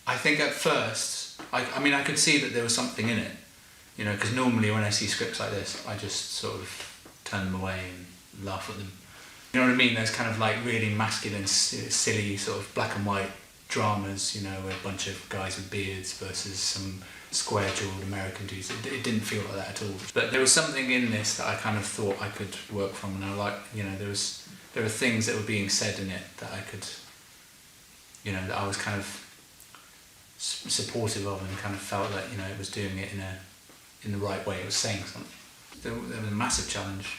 I think at first, I mean, I could see that there was something in it, you know, because normally when I see scripts like this, I just sort of turn them away and laugh at them. You know what I mean? There's kind of like really masculine, silly sort of black and white dramas, you know, where a bunch of guys with beards versus some square-jawed American dudes. It didn't feel like that at all. But there was something in this that I kind of thought I could work from, and I like, you know, there were things that were being said in it that I could, you know, that I was kind of supportive of, and kind of felt that, you know, it was doing it in the right way. It was saying something. There was a massive challenge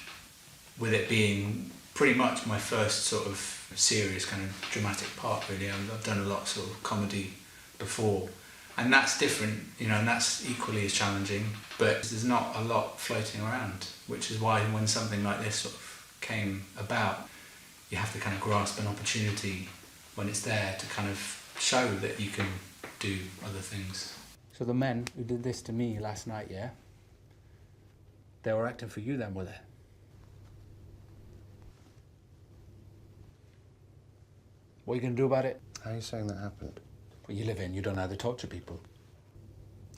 with it being pretty much my first sort of serious kind of dramatic part, really. I've done a lot of sort of comedy before, and that's different, you know, and that's equally as challenging, but there's not a lot floating around, which is why when something like this sort of came about, you have to kind of grasp an opportunity when it's there to kind of show that you can do other things. So the men who did this to me last night, yeah? They were acting for you then, were they? What are you going to do about it? How are you saying that happened? Well, you live in, you don't know how to torture people.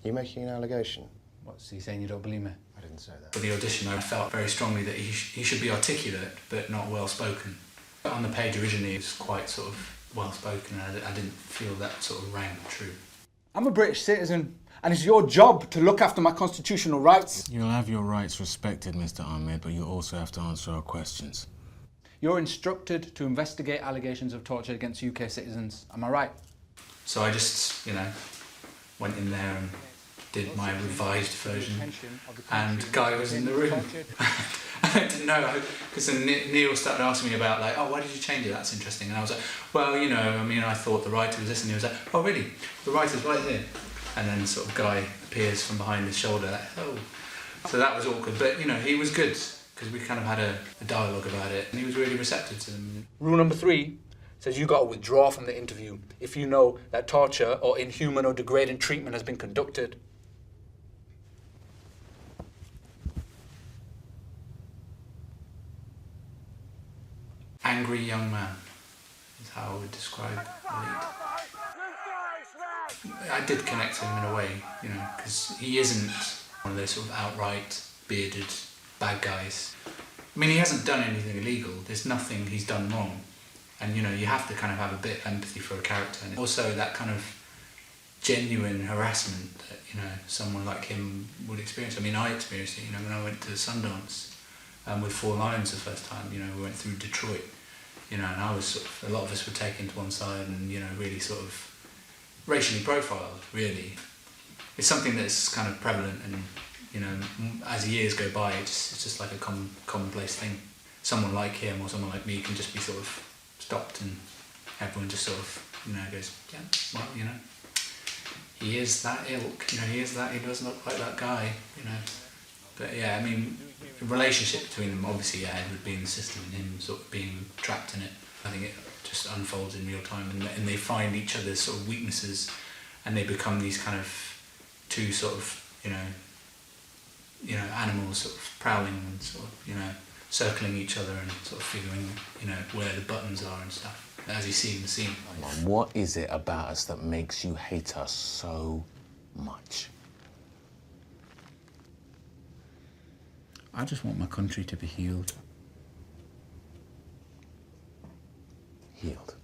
You making an allegation? What's he saying, you don't believe me? I didn't say that. For the audition, I felt very strongly that he should be articulate, but not well-spoken. On the page originally, it was quite sort of well-spoken, and I didn't feel that sort of rang true. I'm a British citizen, and it's your job to look after my constitutional rights. You'll have your rights respected, Mr. Ahmed, but you also have to answer our questions. You're instructed to investigate allegations of torture against UK citizens. Am I right? So I just, you know, went in there and did my revised version, and Guy was in the room. I didn't know, because Neil started asking me about, like, oh, why did you change it? That's interesting. And I was like, well, you know, I mean, I thought the writer was this, and he was like, oh, really? The writer's right here. And then sort of Guy appears from behind his shoulder, like, oh. So that was awkward, but, you know, he was good, because we kind of had a dialogue about it, and he was really receptive to them. Rule number 3 says you got to withdraw from the interview if you know that torture or inhuman or degrading treatment has been conducted. Angry young man is how I would describe the lead. I did connect to him in a way, you know, because he isn't one of those sort of outright bearded bad guys. I mean, he hasn't done anything illegal. There's nothing he's done wrong. And, you know, you have to kind of have a bit of empathy for a character. And also that kind of genuine harassment that, you know, someone like him would experience. I mean, I experienced it, you know, when I went to Sundance with 4 Lions the first time, you know, we went through Detroit, you know, and I was sort of, a lot of us were taken to one side and, you know, really sort of racially profiled, really. It's something that's kind of prevalent, and, you know, as years go by, it's just like a commonplace thing. Someone like him or someone like me can just be sort of stopped, and everyone just sort of, you know, goes, yeah, well, you know, he is that ilk, you know, he does look like that guy, you know. But yeah, I mean, the relationship between them, obviously, yeah, Ed would be in the system and him sort of being trapped in it. I think it just unfolds in real time, and they find each other's sort of weaknesses, and they become these kind of two sort of, you know, animals sort of prowling and sort of, you know, circling each other and sort of figuring, you know, where the buttons are and stuff, as you see in the scene. What is it about us that makes you hate us so much? I just want my country to be healed. Healed?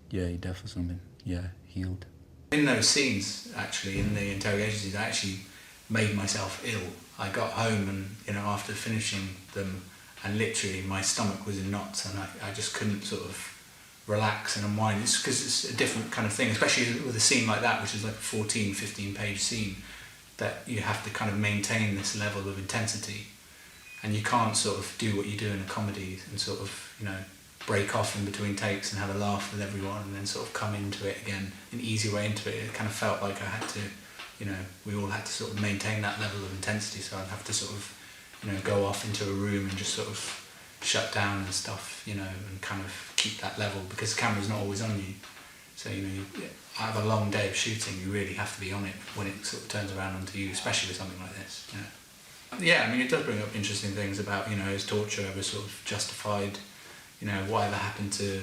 Yeah, you deaf or something. Yeah, healed. In those scenes, actually, in the interrogation scenes, I actually made myself ill. I got home and, you know, after finishing them, and literally my stomach was in knots, and I just couldn't sort of relax and unwind. It's because it's a different kind of thing, especially with a scene like that, which is like a 14, 15-page scene, that you have to kind of maintain this level of intensity, and you can't sort of do what you do in a comedy and sort of, you know, break off in between takes and have a laugh with everyone and then sort of come into it again, an easy way into it. It kind of felt like I had to, you know, we all had to sort of maintain that level of intensity, so I'd have to sort of, you know, go off into a room and just sort of shut down and stuff, you know, and kind of keep that level, because the camera's not always on you. So, you know, I have a long day of shooting, you really have to be on it when it sort of turns around onto you, especially with something like this, you know. Yeah, I mean, it does bring up interesting things about, you know, is torture ever sort of justified, you know, whatever happened to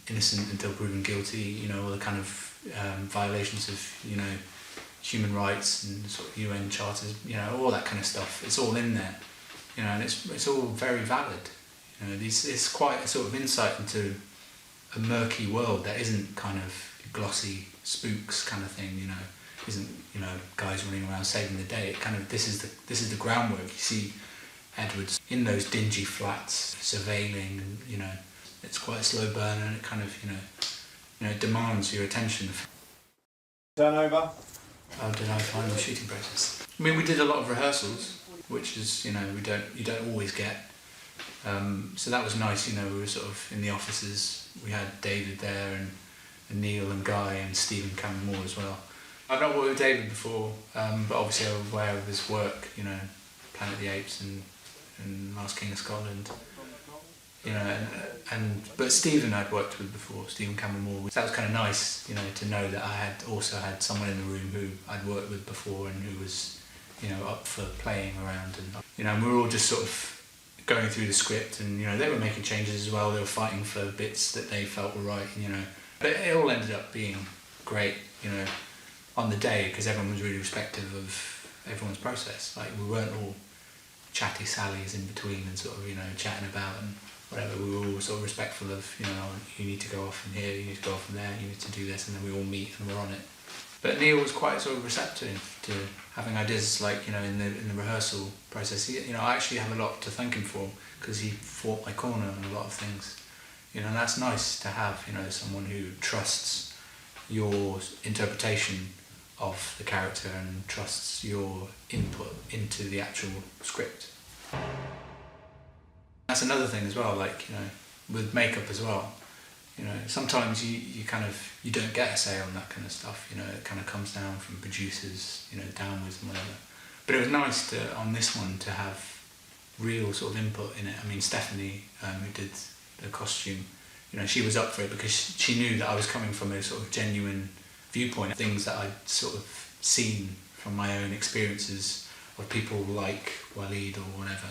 innocent until proven guilty, you know, all the kind of violations of, you know, human rights and sort of UN charters, you know, all that kind of stuff. It's all in there, you know, and it's all very valid. You know, it's quite a sort of insight into a murky world that isn't kind of glossy spooks kind of thing, you know, isn't, you know, guys running around saving the day. It kind of, this is the groundwork. You see Edward's in those dingy flats surveilling, and, you know, it's quite a slow burn, and it kind of, you know, it demands your attention. Turnover. How did I find the shooting process? I mean, we did a lot of rehearsals, which is, you know, you don't always get. So that was nice, you know, we were sort of in the offices. We had David there and Neil and Guy and Stephen Cameron as well. I've not worked with David before, but obviously I was aware of his work, you know, Planet of the Apes and Last King of Scotland. You know, but Stephen I'd worked with before, Stephen Cameron Moore. That was kind of nice, you know, to know that I had also had someone in the room who I'd worked with before and who was, you know, up for playing around. And, you know, and we were all just sort of going through the script, and, you know, they were making changes as well. They were fighting for bits that they felt were right, you know. But it all ended up being great, you know, on the day, because everyone was really respectful of everyone's process. Like, we weren't all chatty sallies in between and sort of, you know, chatting about and whatever. We were all sort of respectful of, you know, you need to go off from here, you need to go off from there, you need to do this, and then we all meet and we're on it. But Neil was quite sort of receptive to having ideas, like, you know, in the rehearsal process. You know, I actually have a lot to thank him for, because he fought my corner on a lot of things. You know, and that's nice to have, you know, someone who trusts your interpretation of the character and trusts your input into the actual script. That's another thing as well, like, you know, with makeup as well. You know, sometimes you kind of, you don't get a say on that kind of stuff, you know, it kind of comes down from producers, you know, downwards and whatever. But it was nice to, on this one, to have real sort of input in it. I mean, Stephanie, who did the costume, you know, she was up for it because she knew that I was coming from a sort of genuine viewpoint, things that I'd sort of seen from my own experiences of people like Waleed or whatever.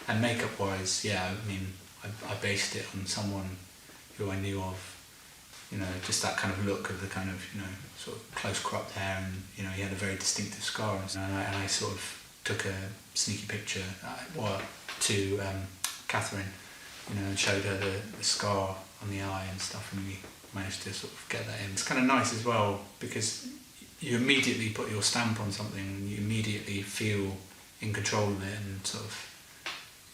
And makeup-wise, yeah, I mean, I based it on someone who I knew of, you know, just that kind of look of the kind of, you know, sort of close-cropped hair, and, you know, he had a very distinctive scar. And I sort of took a sneaky picture to Catherine, you know, and showed her the scar on the eye and stuff, and we managed to sort of get that in. It's kind of nice as well, because you immediately put your stamp on something, and you immediately feel in control of it, and sort of,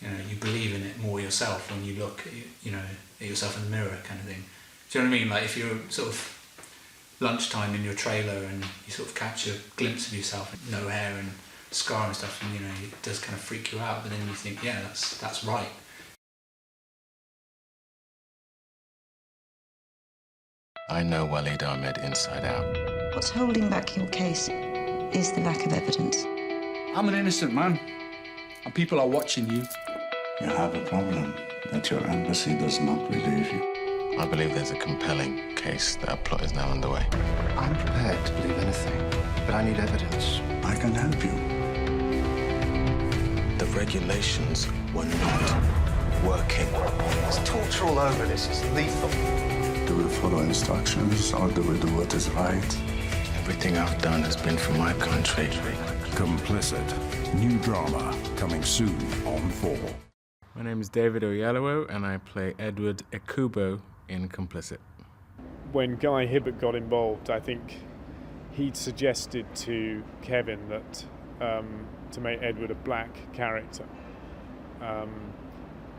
you know, you believe in it more yourself when you look at, you know, at yourself in the mirror kind of thing. Do you know what I mean? Like, if you're sort of lunchtime in your trailer and you sort of catch a glimpse of yourself, no hair and scar and stuff, and, you know, it does kind of freak you out, but then you think, yeah, that's right. I know Waleed Ahmed inside out. What's holding back your case is the lack of evidence. I'm an innocent man, and people are watching you. You have a problem that your embassy does not believe you. I believe there's a compelling case that a plot is now underway. I'm prepared to believe anything, but I need evidence. I can help you. The regulations were not working. There's torture all over this. It's lethal. Do we follow instructions or do we do what is right? Everything I've done has been for my country. Complicit. New drama coming soon on 4. My name is David Oyelowo, and I play Edward Ekubo in Complicit. When Guy Hibbert got involved, I think he'd suggested to Kevin that to make Edward a black character. And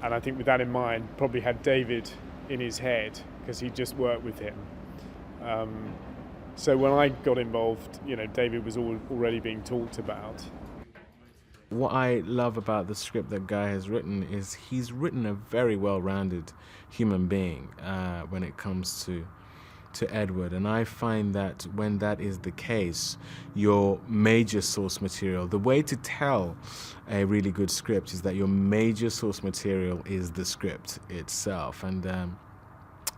I think with that in mind, probably had David in his head, because he'd just worked with him. So when I got involved, you know, David was already being talked about. What I love about the script that Guy has written is he's written a very well-rounded human being when it comes to Edward, and I find that when that is the case, your major source material, the way to tell a really good script is that your major source material is the script itself. And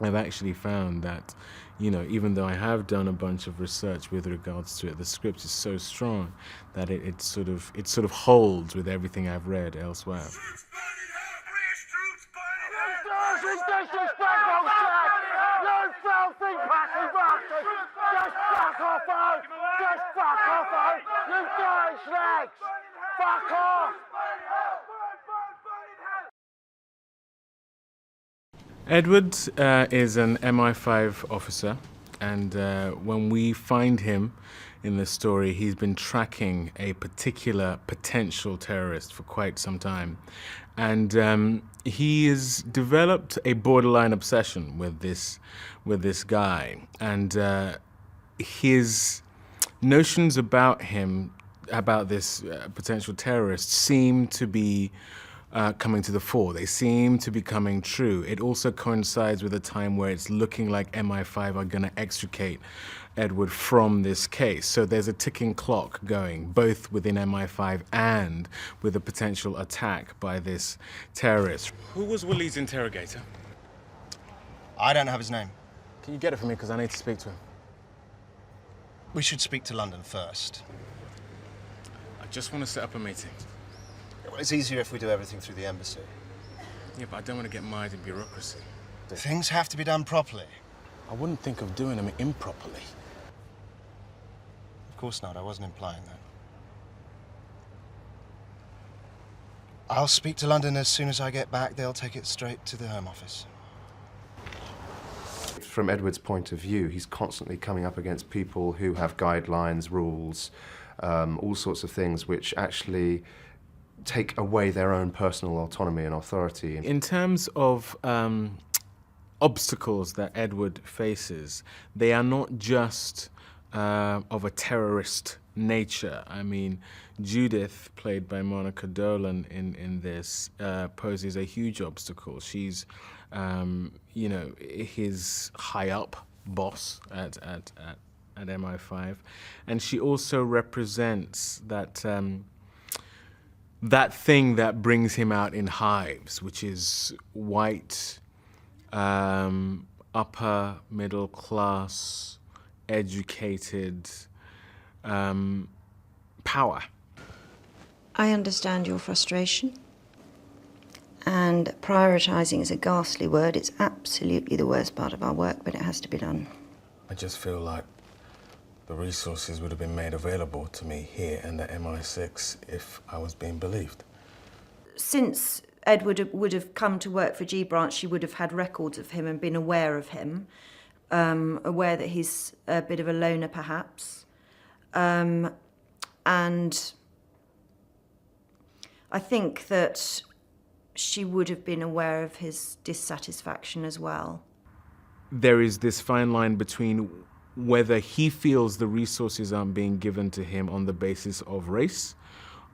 I've actually found that, you know, even though I have done a bunch of research with regards to it, the script is so strong that it sort of holds with everything I've read elsewhere. Troops burning! British troops burning! Edward is an MI5 officer, and when we find him in the story, he's been tracking a particular potential terrorist for quite some time. And he has developed a borderline obsession with this guy. And his notions about him, about this potential terrorist, seem to be coming to the fore. They seem to be coming true. It also coincides with a time where it's looking like MI5 are going to extricate Edward from this case. So there's a ticking clock going, both within MI5 and with a potential attack by this terrorist. Who was Willie's interrogator? I don't have his name. Can you get it for me, because I need to speak to him? We should speak to London first. I just want to set up a meeting. Well, it's easier if we do everything through the embassy. Yeah, but I don't want to get mired in bureaucracy. Things have to be done properly. I wouldn't think of doing them improperly. Of course not, I wasn't implying that. I'll speak to London as soon as I get back. They'll take it straight to the Home Office. From Edward's point of view, he's constantly coming up against people who have guidelines, rules, all sorts of things which actually take away their own personal autonomy and authority. In terms of obstacles that Edward faces, they are not just of a terrorist nature. I mean, Judith, played by Monica Dolan in this, poses a huge obstacle. She's, his high-up boss at MI5, and she also represents that that thing that brings him out in hives, which is white, upper middle class, educated power. I understand your frustration. And prioritising is a ghastly word. It's absolutely the worst part of our work, but it has to be done. I just feel like the resources would have been made available to me here and at MI6 if I was being believed. Since Edward would have come to work for G Branch, she would have had records of him and been aware of him, aware that he's a bit of a loner, perhaps. And I think that she would have been aware of his dissatisfaction as well. There is this fine line between whether he feels the resources aren't being given to him on the basis of race,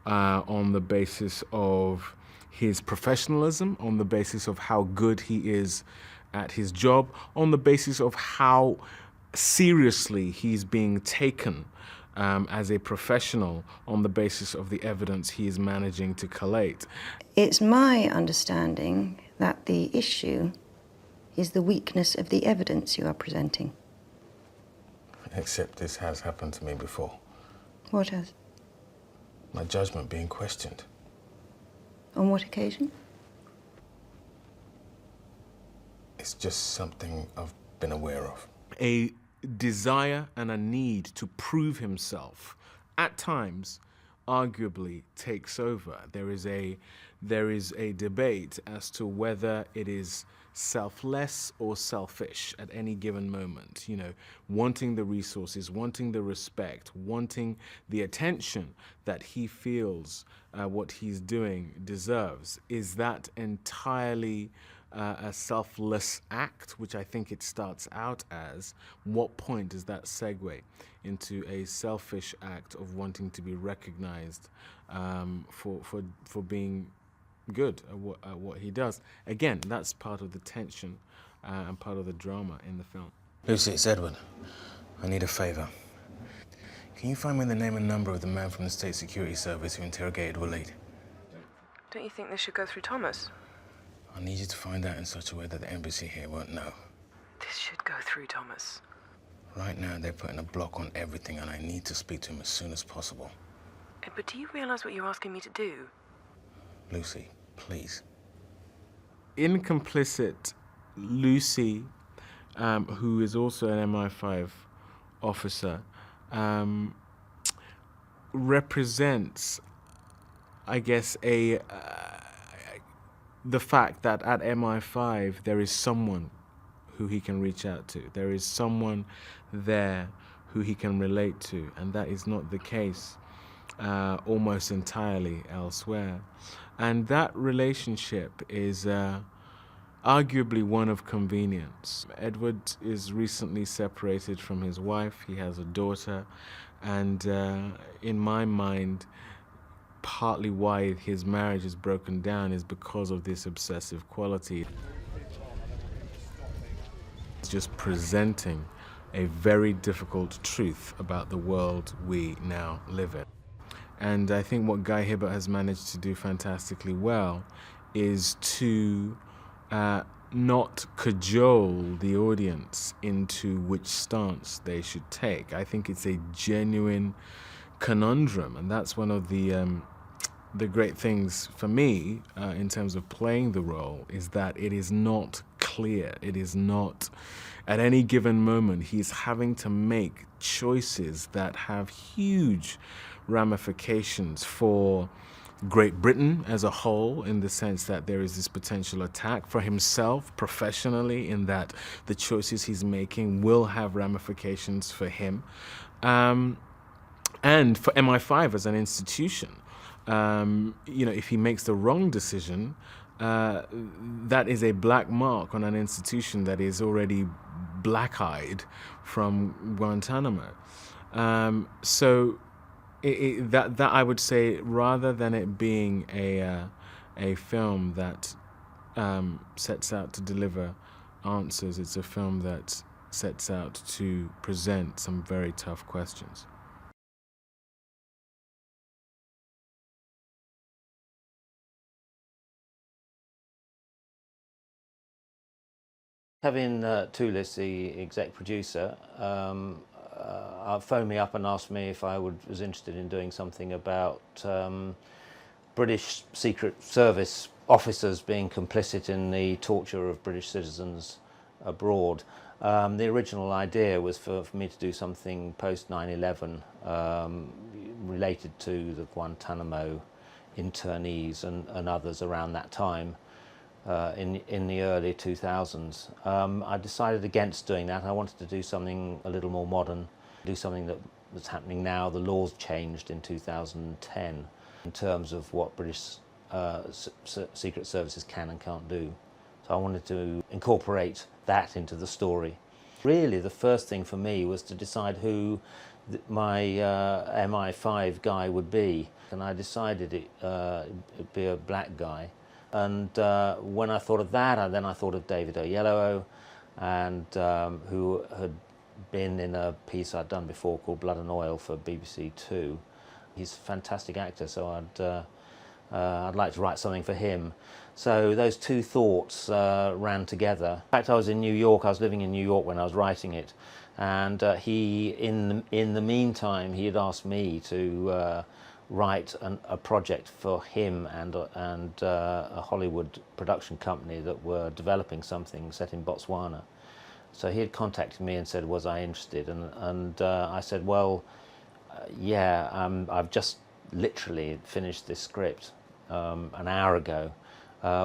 on the basis of his professionalism, on the basis of how good he is at his job, on the basis of how seriously he's being taken as a professional, on the basis of the evidence he is managing to collate. It's my understanding that the issue is the weakness of the evidence you are presenting. Except this has happened to me before. What has? My judgment being questioned. On what occasion? It's just something I've been aware of. A desire and a need to prove himself, at times, arguably takes over. There is a debate as to whether it is selfless or selfish at any given moment. You know, wanting the resources, wanting the respect, wanting the attention that he feels what he's doing deserves. Is that entirely a selfless act, which I think it starts out as? What point does that segue into a selfish act of wanting to be recognized for being good at what he does? Again, that's part of the tension and part of the drama in the film. Lucy, it's Edward. I need a favor. Can you find me the name and number of the man from the State Security Service who interrogated Waleed? Don't you think this should go through Thomas? I need you to find out in such a way that the embassy here won't know. This should go through Thomas. Right now, they're putting a block on everything, and I need to speak to him as soon as possible. But do you realise what you're asking me to do? Lucy, please. In complicit, Lucy who is also an MI5 officer, represents, I guess, the fact that at MI5 there is someone who he can reach out to. There is someone there who he can relate to, and that is not the case almost entirely elsewhere. And that relationship is arguably one of convenience. Edward is recently separated from his wife. He has a daughter, and in my mind, partly why his marriage is broken down is because of this obsessive quality. It's just presenting a very difficult truth about the world we now live in. And I think what Guy Hibbert has managed to do fantastically well is to not cajole the audience into which stance they should take. I think it's a genuine conundrum, and that's one of the great things for me in terms of playing the role, is that it is not clear. It is not, at any given moment, he's having to make choices that have huge ramifications for Great Britain as a whole, in the sense that there is this potential attack, for himself professionally, in that the choices he's making will have ramifications for him, and for MI5 as an institution. If he makes the wrong decision, that is a black mark on an institution that is already black-eyed from Guantanamo. That I would say, rather than it being a film that sets out to deliver answers, it's a film that sets out to present some very tough questions. Kevin Toulis, the exec producer, phoned me up and asked me if I was interested in doing something about British Secret Service officers being complicit in the torture of British citizens abroad. The original idea was for me to do something post 9/11 related to the Guantanamo internees and others around that time. In the early 2000s. I decided against doing that. I wanted to do something a little more modern, do something that's happening now. The laws changed in 2010 in terms of what British secret services can and can't do. So I wanted to incorporate that into the story. Really, the first thing for me was to decide who my MI5 guy would be. And I decided it'd be a black guy. And when I thought of that, then I thought of David Oyelowo, and who had been in a piece I'd done before called Blood and Oil for BBC Two. He's a fantastic actor, so I'd like to write something for him. So those two thoughts ran together. In fact, I was in New York. I was living in New York when I was writing it, and in the meantime, he had asked me to write a project for him and a Hollywood production company that were developing something set in Botswana. So he had contacted me and said, was I interested? And I said, well, yeah, I've just literally finished this script an hour ago.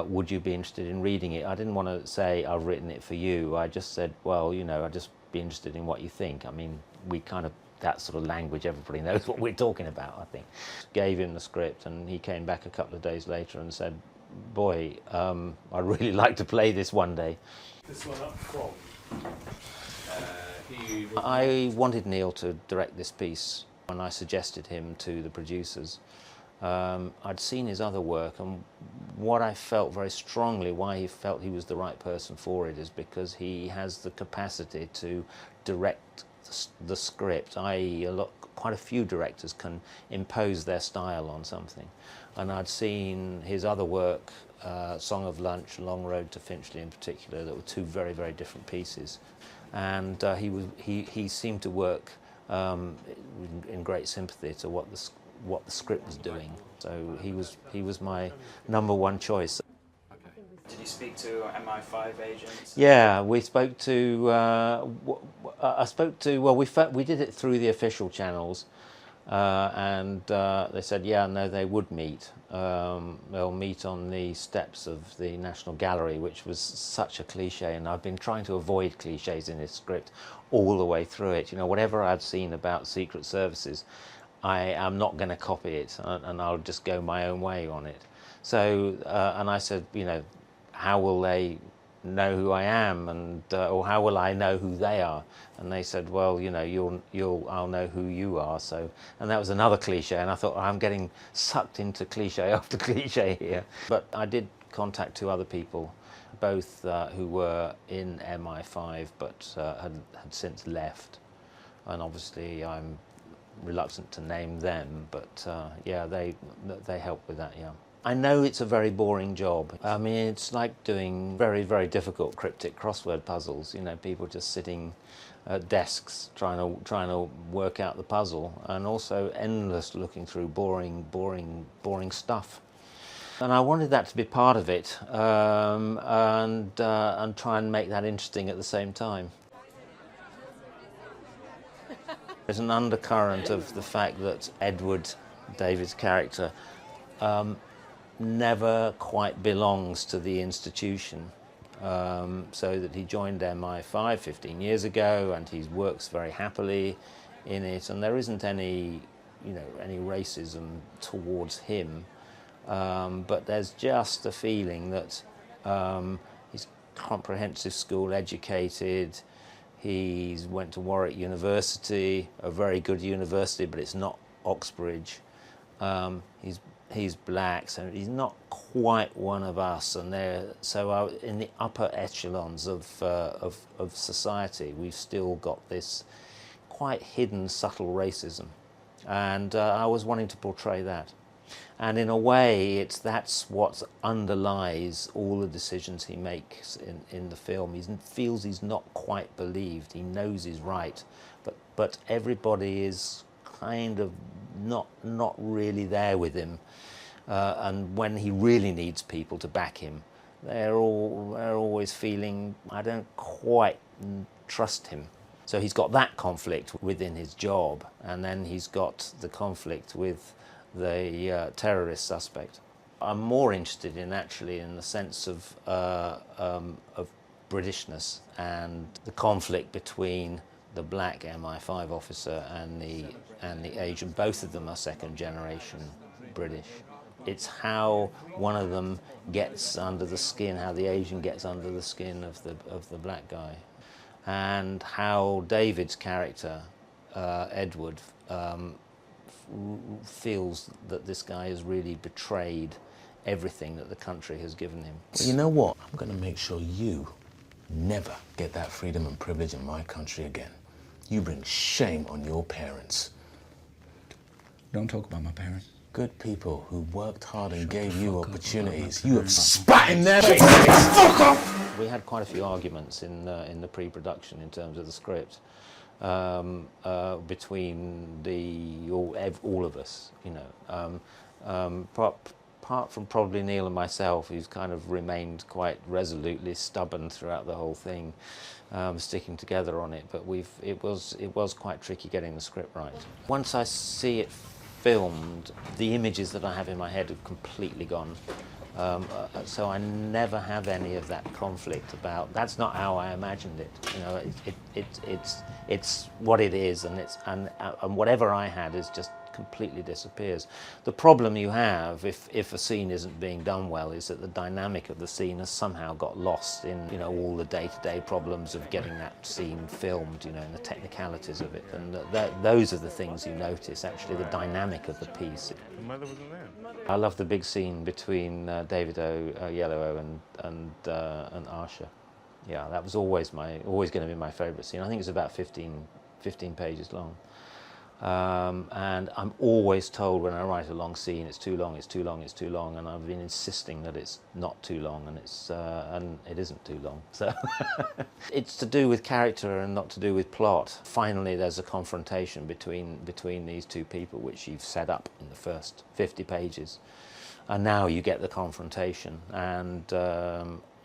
Would you be interested in reading it? I didn't want to say I've written it for you. I just said, well, I'd just be interested in what you think. I mean, we kind of, that sort of language, everybody knows what we're talking about, I think. Gave him the script, and he came back a couple of days later and said, boy, I'd really like to play this one day. This one up front. I wanted Neil to direct this piece when I suggested him to the producers. I'd seen his other work, and what I felt very strongly, why he felt he was the right person for it, is because he has the capacity to direct the script, i.e. quite a few directors can impose their style on something. And I'd seen his other work, Song of Lunch, Long Road to Finchley in particular, that were two very, very different pieces. And he seemed to work in great sympathy to what the script was doing. So he was my number one choice. Did he speak to MI5 agents? Yeah, we spoke to. I spoke to. Well, we did it through the official channels, and they said, yeah, no, they would meet. They'll meet on the steps of the National Gallery, which was such a cliche, and I've been trying to avoid cliches in this script all the way through it. You know, whatever I've seen about secret services, I am not going to copy it, and I'll just go my own way on it. So, and I said, you know, how will they know who I am, and or how will I know who they are? And they said, well, you know, I'll know who you are. So, and that was another cliche, and I thought, I'm getting sucked into cliche after cliche here. But I did contact 2 other people, both who were in MI5 but had since left, and obviously I'm reluctant to name them, but yeah, they help with that. Yeah, I know it's a very boring job. I mean, it's like doing very, very difficult cryptic crossword puzzles. You know, people just sitting at desks trying to work out the puzzle, and also endless looking through boring stuff. And I wanted that to be part of it, and try and make that interesting at the same time. There's an undercurrent of the fact that Edward, David's character, never quite belongs to the institution, so that he joined MI5 15 years ago, and he works very happily in it, and there isn't any, you know, any racism towards him, but there's just a feeling that he's comprehensive school educated. He's went to Warwick University, a very good university, but it's not Oxbridge. He's black, so he's not quite one of us. And so in the upper echelons of society, we've still got this quite hidden, subtle racism, and I was wanting to portray that. And in a way, that's what underlies all the decisions he makes in the film. He feels he's not quite believed. He knows he's right, but everybody is kind of not really there with him. And when he really needs people to back him, they're always feeling, I don't quite trust him. So he's got that conflict within his job, and then he's got the conflict with the terrorist suspect. I'm more interested in the sense of Britishness and the conflict between the black MI5 officer and the Asian. Both of them are second generation British. It's how one of them gets under the skin, how the Asian gets under the skin of the black guy, and how David's character, Edward, feels that this guy has really betrayed everything that the country has given him. But you know what? I'm going to make sure you never get that freedom and privilege in my country again. You bring shame on your parents. Don't talk about my parents. Good people who worked hard and gave you opportunities. You have spat in their faces. Fuck off! We had quite a few arguments in the pre-production in terms of the script. Between all of us, you know, apart from probably Neil and myself, who's kind of remained quite resolutely stubborn throughout the whole thing, sticking together on it. But it was quite tricky getting the script right. Once I see it filmed, the images that I have in my head have completely gone. So I never have any of that conflict about, that's not how I imagined it. You know, it's what it is, and whatever I had is just completely disappears. The problem you have if a scene isn't being done well is that the dynamic of the scene has somehow got lost in, you know, all the day-to-day problems of getting that scene filmed, you know, and the technicalities of it, and those are the things you notice, actually, the dynamic of the piece. The mother wasn't there. I love the big scene between David Oyelowo and Arsha. Yeah, that was always going to be my favourite scene. I think it's about 15 pages long. And I'm always told when I write a long scene, it's too long, it's too long, it's too long, and I've been insisting that it's not too long, and it isn't too long. So it's to do with character and not to do with plot. Finally, there's a confrontation between these two people, which you've set up in the first 50 pages, and now you get the confrontation, and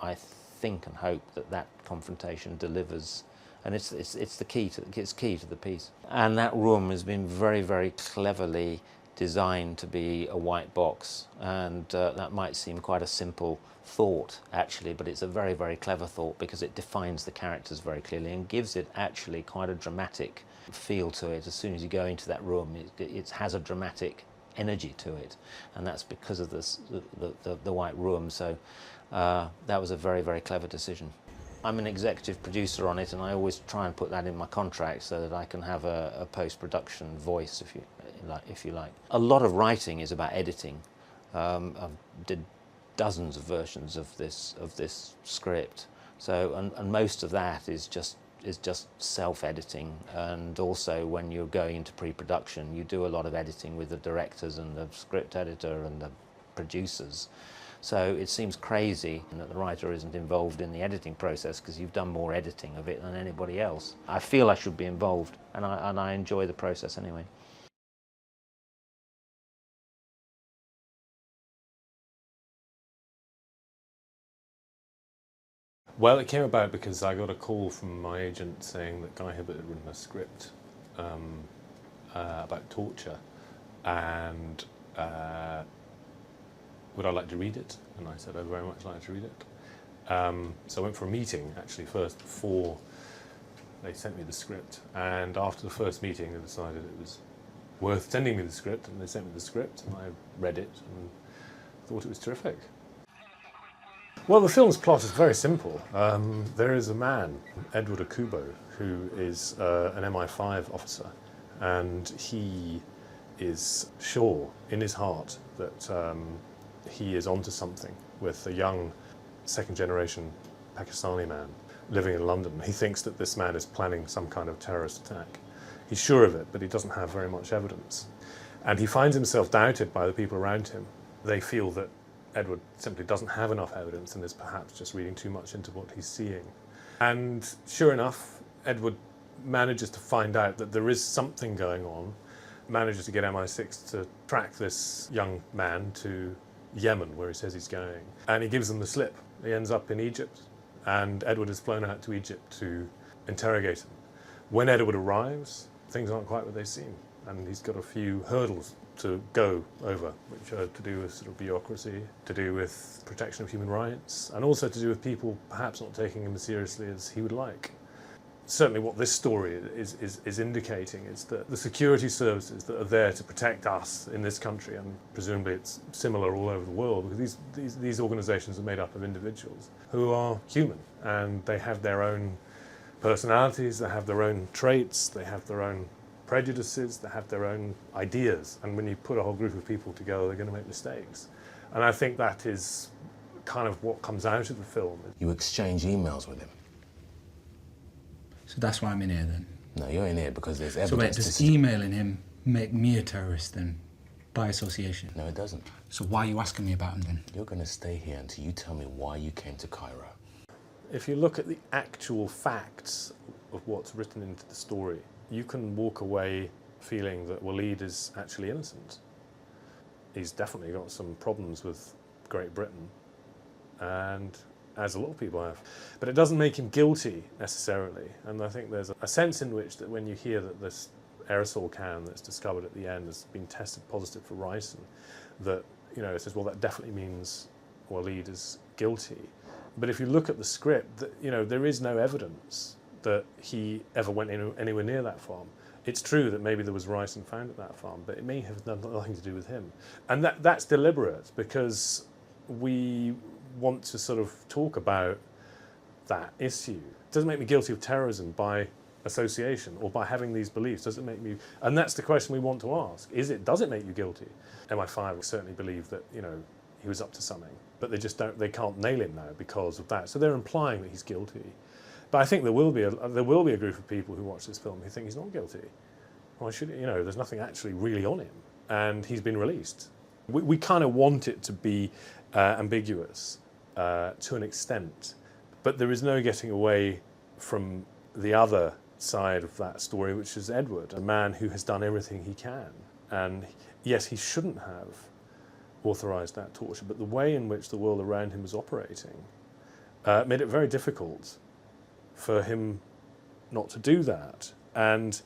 I think and hope that that confrontation delivers, and it's the key to the piece. And that room has been very, very cleverly designed to be a white box, and that might seem quite a simple thought actually, but it's a very, very clever thought because it defines the characters very clearly and gives it actually quite a dramatic feel to it. As soon as you go into that room, it has a dramatic energy to it, and that's because of the white room. So that was a very, very clever decision. I'm an executive producer on it, and I always try and put that in my contract so that I can have a post-production voice, if you like. A lot of writing is about editing. I did dozens of versions of this script, so and most of that is just self-editing. And also, when you're going into pre-production, you do a lot of editing with the directors and the script editor and the producers. So it seems crazy that the writer isn't involved in the editing process, because you've done more editing of it than anybody else. I feel I should be involved, and I enjoy the process anyway. Well, it came about because I got a call from my agent saying that Guy Hibbert had written a script about torture, and would I like to read it? And I said, I'd very much like to read it. So I went for a meeting, actually, first, before they sent me the script. And after the first meeting, they decided it was worth sending me the script, and they sent me the script, and I read it and thought it was terrific. Well, the film's plot is very simple. There is a man, Edward Akubo, who is an MI5 officer, and he is sure in his heart that he is onto something with a young second-generation Pakistani man living in London. He thinks that this man is planning some kind of terrorist attack. He's sure of it, but he doesn't have very much evidence. And he finds himself doubted by the people around him. They feel that Edward simply doesn't have enough evidence and is perhaps just reading too much into what he's seeing. And sure enough, Edward manages to find out that there is something going on, manages to get MI6 to track this young man to Yemen, where he says he's going. And he gives them the slip. He ends up in Egypt, and Edward is flown out to Egypt to interrogate him. When Edward arrives, things aren't quite what they seem, and he's got a few hurdles to go over, which are to do with sort of bureaucracy, to do with protection of human rights, and also to do with people perhaps not taking him as seriously as he would like. Certainly what this story is indicating is that the security services that are there to protect us in this country, and presumably it's similar all over the world, because these organisations are made up of individuals who are human, and they have their own personalities, they have their own traits, they have their own prejudices, they have their own ideas, and when you put a whole group of people together, they're going to make mistakes. And I think that is kind of what comes out of the film. You exchange emails with him. So that's why I'm in here then? No, you're in here because there's evidence. So wait, does emailing him make me a terrorist then, by association? No, it doesn't. So why are you asking me about him then? You're going to stay here until you tell me why you came to Cairo. If you look at the actual facts of what's written into the story, you can walk away feeling that Waleed is actually innocent. He's definitely got some problems with Great Britain, and as a lot of people have. But it doesn't make him guilty necessarily, and I think there's a sense in which that when you hear that this aerosol can that's discovered at the end has been tested positive for ricin, that, you know, it says, well, that definitely means Waleed is guilty. But if you look at the script, you know, there is no evidence that he ever went anywhere near that farm. It's true that maybe there was ricin found at that farm, but it may have nothing to do with him. And that's deliberate, because we want to sort of talk about that issue. It doesn't make me guilty of terrorism by association or by having these beliefs. Does it make me? And that's the question we want to ask. Does it make you guilty? MI5 certainly believe that, you know, he was up to something, but they can't nail him now because of that. So they're implying that he's guilty. But I think there will be a group of people who watch this film who think he's not guilty. Why should, you know, there's nothing actually really on him, and he's been released. We kind of want it to be ambiguous to an extent, but there is no getting away from the other side of that story, which is Edward, a man who has done everything he can. And yes, he shouldn't have authorised that torture, but the way in which the world around him is operating made it very difficult for him not to do that. And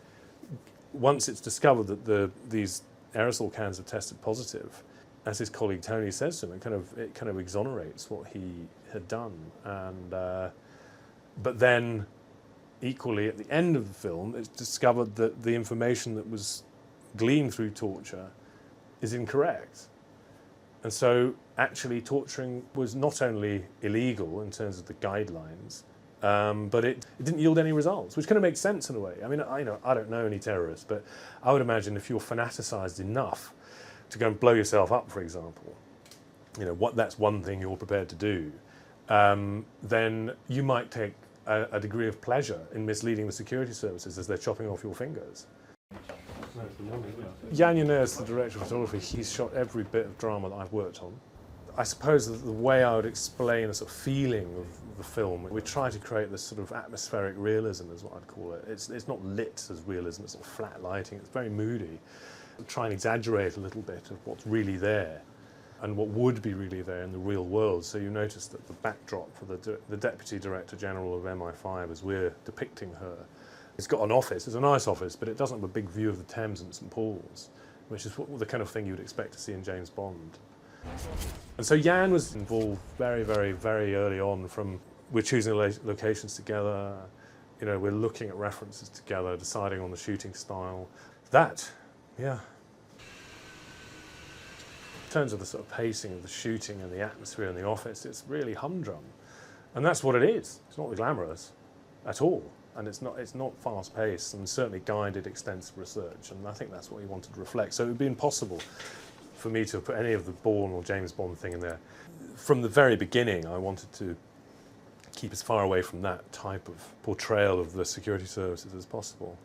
once it's discovered that these aerosol cans have tested positive, as his colleague Tony says to him, it kind of exonerates what he had done. And but then, equally at the end of the film, it's discovered that the information that was gleaned through torture is incorrect. And so, actually, torturing was not only illegal in terms of the guidelines, but it didn't yield any results, which kind of makes sense in a way. I mean, I don't know any terrorists, but I would imagine if you're fanaticized enough to go and blow yourself up, for example, that's one thing you're prepared to do, then you might take a degree of pleasure in misleading the security services as they're chopping off your fingers. Jan Yanez, the director of photography, he's shot every bit of drama that I've worked on. I suppose that the way I would explain the sort of feeling of the film, we try to create this sort of atmospheric realism, is what I'd call it. It's not lit as realism, it's sort of flat lighting, it's very moody. Try and exaggerate a little bit of what's really there and what would be really there in the real world. So you notice that the backdrop for the Deputy Director General of MI5, as we're depicting her, it's got an office, it's a nice office, but it doesn't have a big view of the Thames and St Paul's, which is the kind of thing you'd expect to see in James Bond. And so Jan was involved very, very, very early on. We're choosing locations together, we're looking at references together, deciding on the shooting style. Yeah. In terms of the sort of pacing of the shooting and the atmosphere in the office, it's really humdrum. And that's what it is. It's not glamorous at all. And it's not fast-paced, and certainly Guy did extensive research, and I think that's what he wanted to reflect. So it would be impossible for me to put any of the Bourne or James Bond thing in there. From the very beginning, I wanted to keep as far away from that type of portrayal of the security services as possible,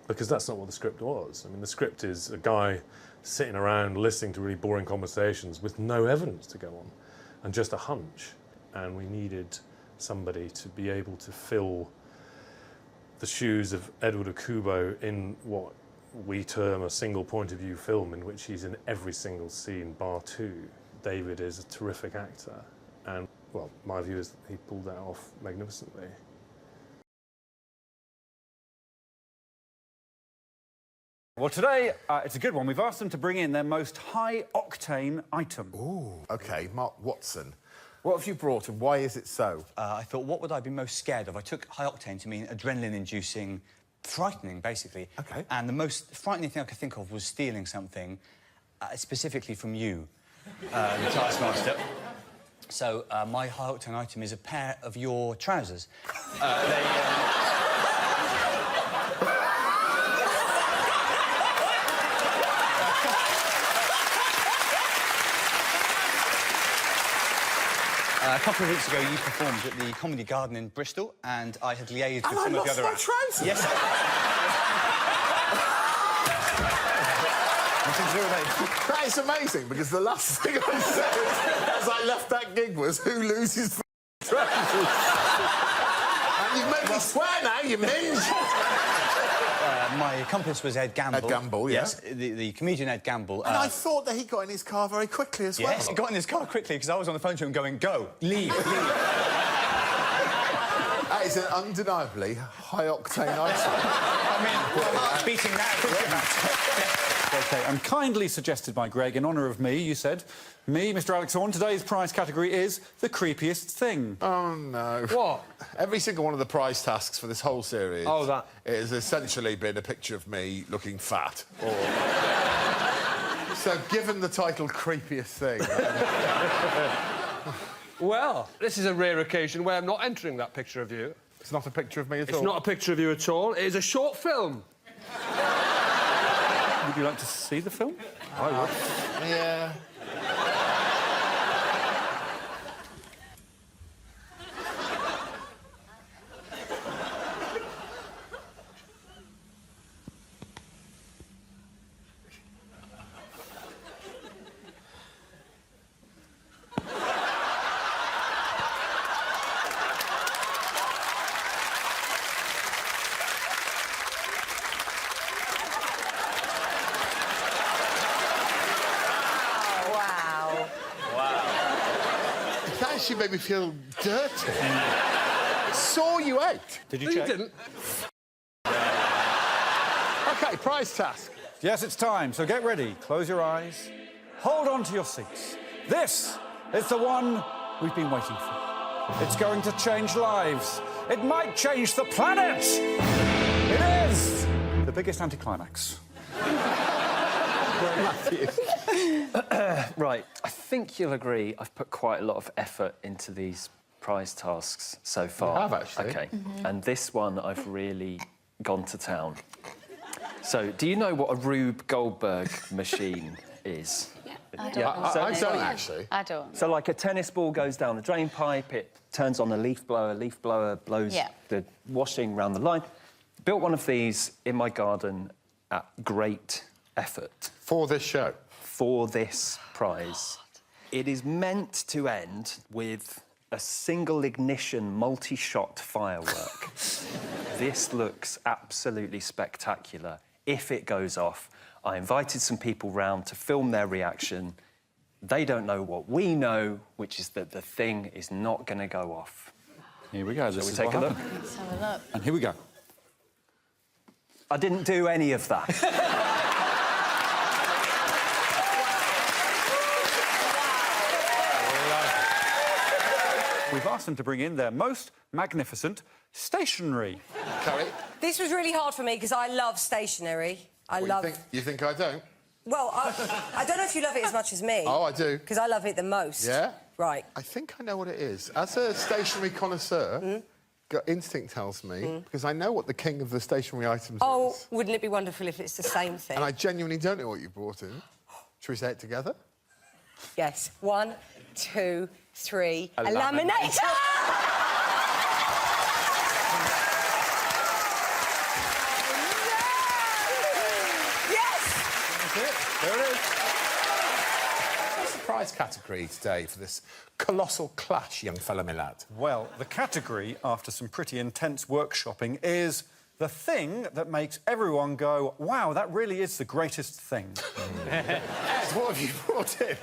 because that's not what the script was. I mean, the script is a guy sitting around listening to really boring conversations with no evidence to go on, and just a hunch. And we needed somebody to be able to fill the shoes of Edward Okubo in what we term a single point of view film, in which he's in every single scene bar two. David is a terrific actor, and well, my view is that he pulled that off magnificently. Well, today, it's a good one. We've asked them to bring in their most high-octane item. Ooh, OK, Mark Watson. What have you brought, and why is it so? I thought, what would I be most scared of? I took high-octane to mean adrenaline-inducing, frightening, basically. OK. And the most frightening thing I could think of was stealing something, specifically from you, the Taskmaster. So, my high-octane item is a pair of your trousers. A couple of weeks ago, you performed at the Comedy Garden in Bristol, and I had liaised with some of the other acts. Trousers? Yes. That is amazing, because the last thing I said as I left that gig was, who loses trousers? And you've made me swear now, you minge! My accomplice was Ed Gamble. Ed Gamble, yeah. Yes, the comedian Ed Gamble. And I thought that he got in his car very quickly as well. Yes, he got in his car quickly, because I was on the phone to him going, go, leave, leave. That is an undeniably high-octane item. I mean, my heart's beating now. OK, and kindly suggested by Greg, in honour of me, you said, me, Mr. Alex Horn, today's prize category is the creepiest thing. Oh, no. What? Every single one of the prize tasks for this whole series... Oh, that... It has essentially been a picture of me looking fat. Or... So, given the title creepiest thing... Well, this is a rare occasion where I'm not entering that picture of you. It's not a picture of me at all? It's not a picture of you at all. It is a short film. Would you like to see the film? I would. Yeah. That actually made me feel dirty. Saw you out. Did you No, you check? didn't. OK, prize task. Yes, it's time, so get ready. Close your eyes. Hold on to your seats. This is the one we've been waiting for. It's going to change lives. It might change the planet. It is the biggest anticlimax. Right, I think you'll agree I've put quite a lot of effort into these prize tasks so far. You have, actually. OK, and this one I've really gone to town. So, do you know what a Rube Goldberg machine is? I don't actually. I don't. So, like, a tennis ball goes down the drain pipe, it turns on the leaf blower blows the washing round the line. Built one of these in my garden at great effort. For this show? For this prize. It is meant to end with a single ignition multi-shot firework. This looks absolutely spectacular. If it goes off, I invited some people round to film their reaction. They don't know what we know, which is that the thing is not going to go off. Here we go. Shall we take a look? Let's have a look. And here we go. I didn't do any of that. We've asked them to bring in their most magnificent stationery. Carrie? This was really hard for me because I love stationery. You think I don't? Well, I don't know if you love it as much as me. Oh, I do. Because I love it the most. Yeah? Right. I think I know what it is. As a stationery connoisseur, gut instinct tells me, because I know what the king of the stationery items is. Wouldn't it be wonderful if it's the same thing? And I genuinely don't know what you brought in. Should we say it together? Yes. 1, 2, 3. A laminator! There it is. What's the prize category today for this colossal clash, young fella, my lad? Well, the category, after some pretty intense workshopping, is the thing that makes everyone go, wow, that really is the greatest thing. Ed, what have you brought in?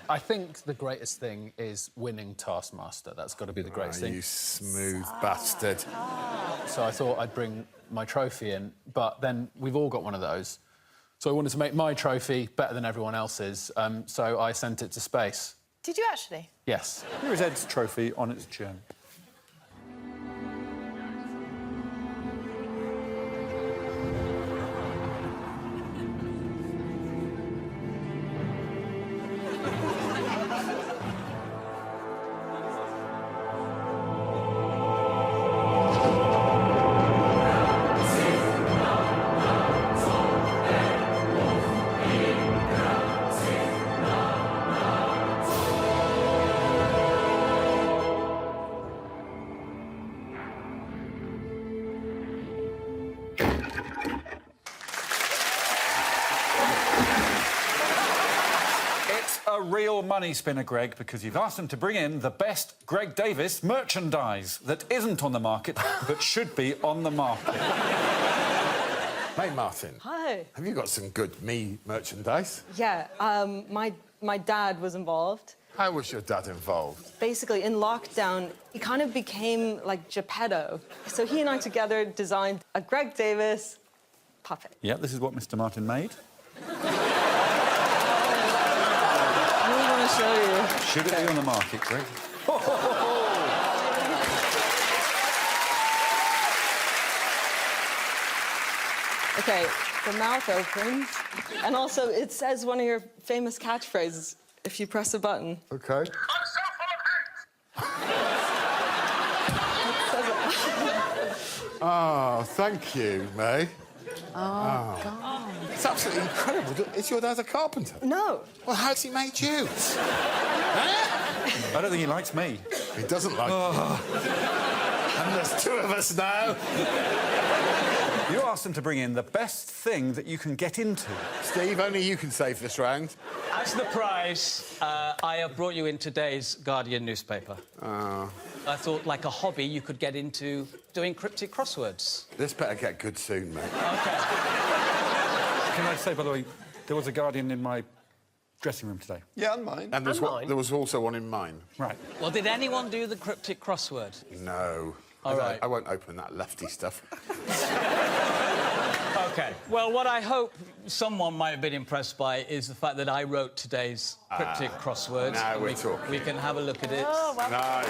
I think the greatest thing is winning Taskmaster. That's got to be the greatest thing. You smooth bastard. So I thought I'd bring my trophy in, but then we've all got one of those. So I wanted to make my trophy better than everyone else's, so I sent it to space. Did you actually? Yes. Here is Ed's trophy on its journey. A real money spinner, Greg, because you've asked them to bring in the best Greg Davis merchandise that isn't on the market, but should be on the market. Hey, Martin. Hi. Have you got some good me merchandise? Yeah, my dad was involved. How was your dad involved? Basically, in lockdown, he kind of became like Geppetto. So he and I together designed a Greg Davis puppet. Yeah, this is what Mr. Martin made. I show you. Should it be on the market, Greg? OK, the mouth opens, and also it says one of your famous catchphrases if you press a button. OK. Oh, thank you, May. Oh, God. It's absolutely incredible. Is your dad a carpenter? No. Well, how's he made you? I don't think he likes me. He doesn't like me. And there's two of us now. You asked them to bring in the best thing that you can get into. Steve, only you can save this round. As the prize, I have brought you in today's Guardian newspaper. Oh. I thought, like a hobby, you could get into doing cryptic crosswords. This better get good soon, mate. OK. Can I say, by the way, there was a Guardian in my dressing room today. Yeah, and mine. And there was also one in mine. Right. Well, did anyone do the cryptic crossword? No. All right. I won't open that lefty stuff. OK. Well, what I hope someone might have been impressed by is the fact that I wrote today's cryptic crossword. Now we're talking. We can have a look at it. Oh, well. Nice.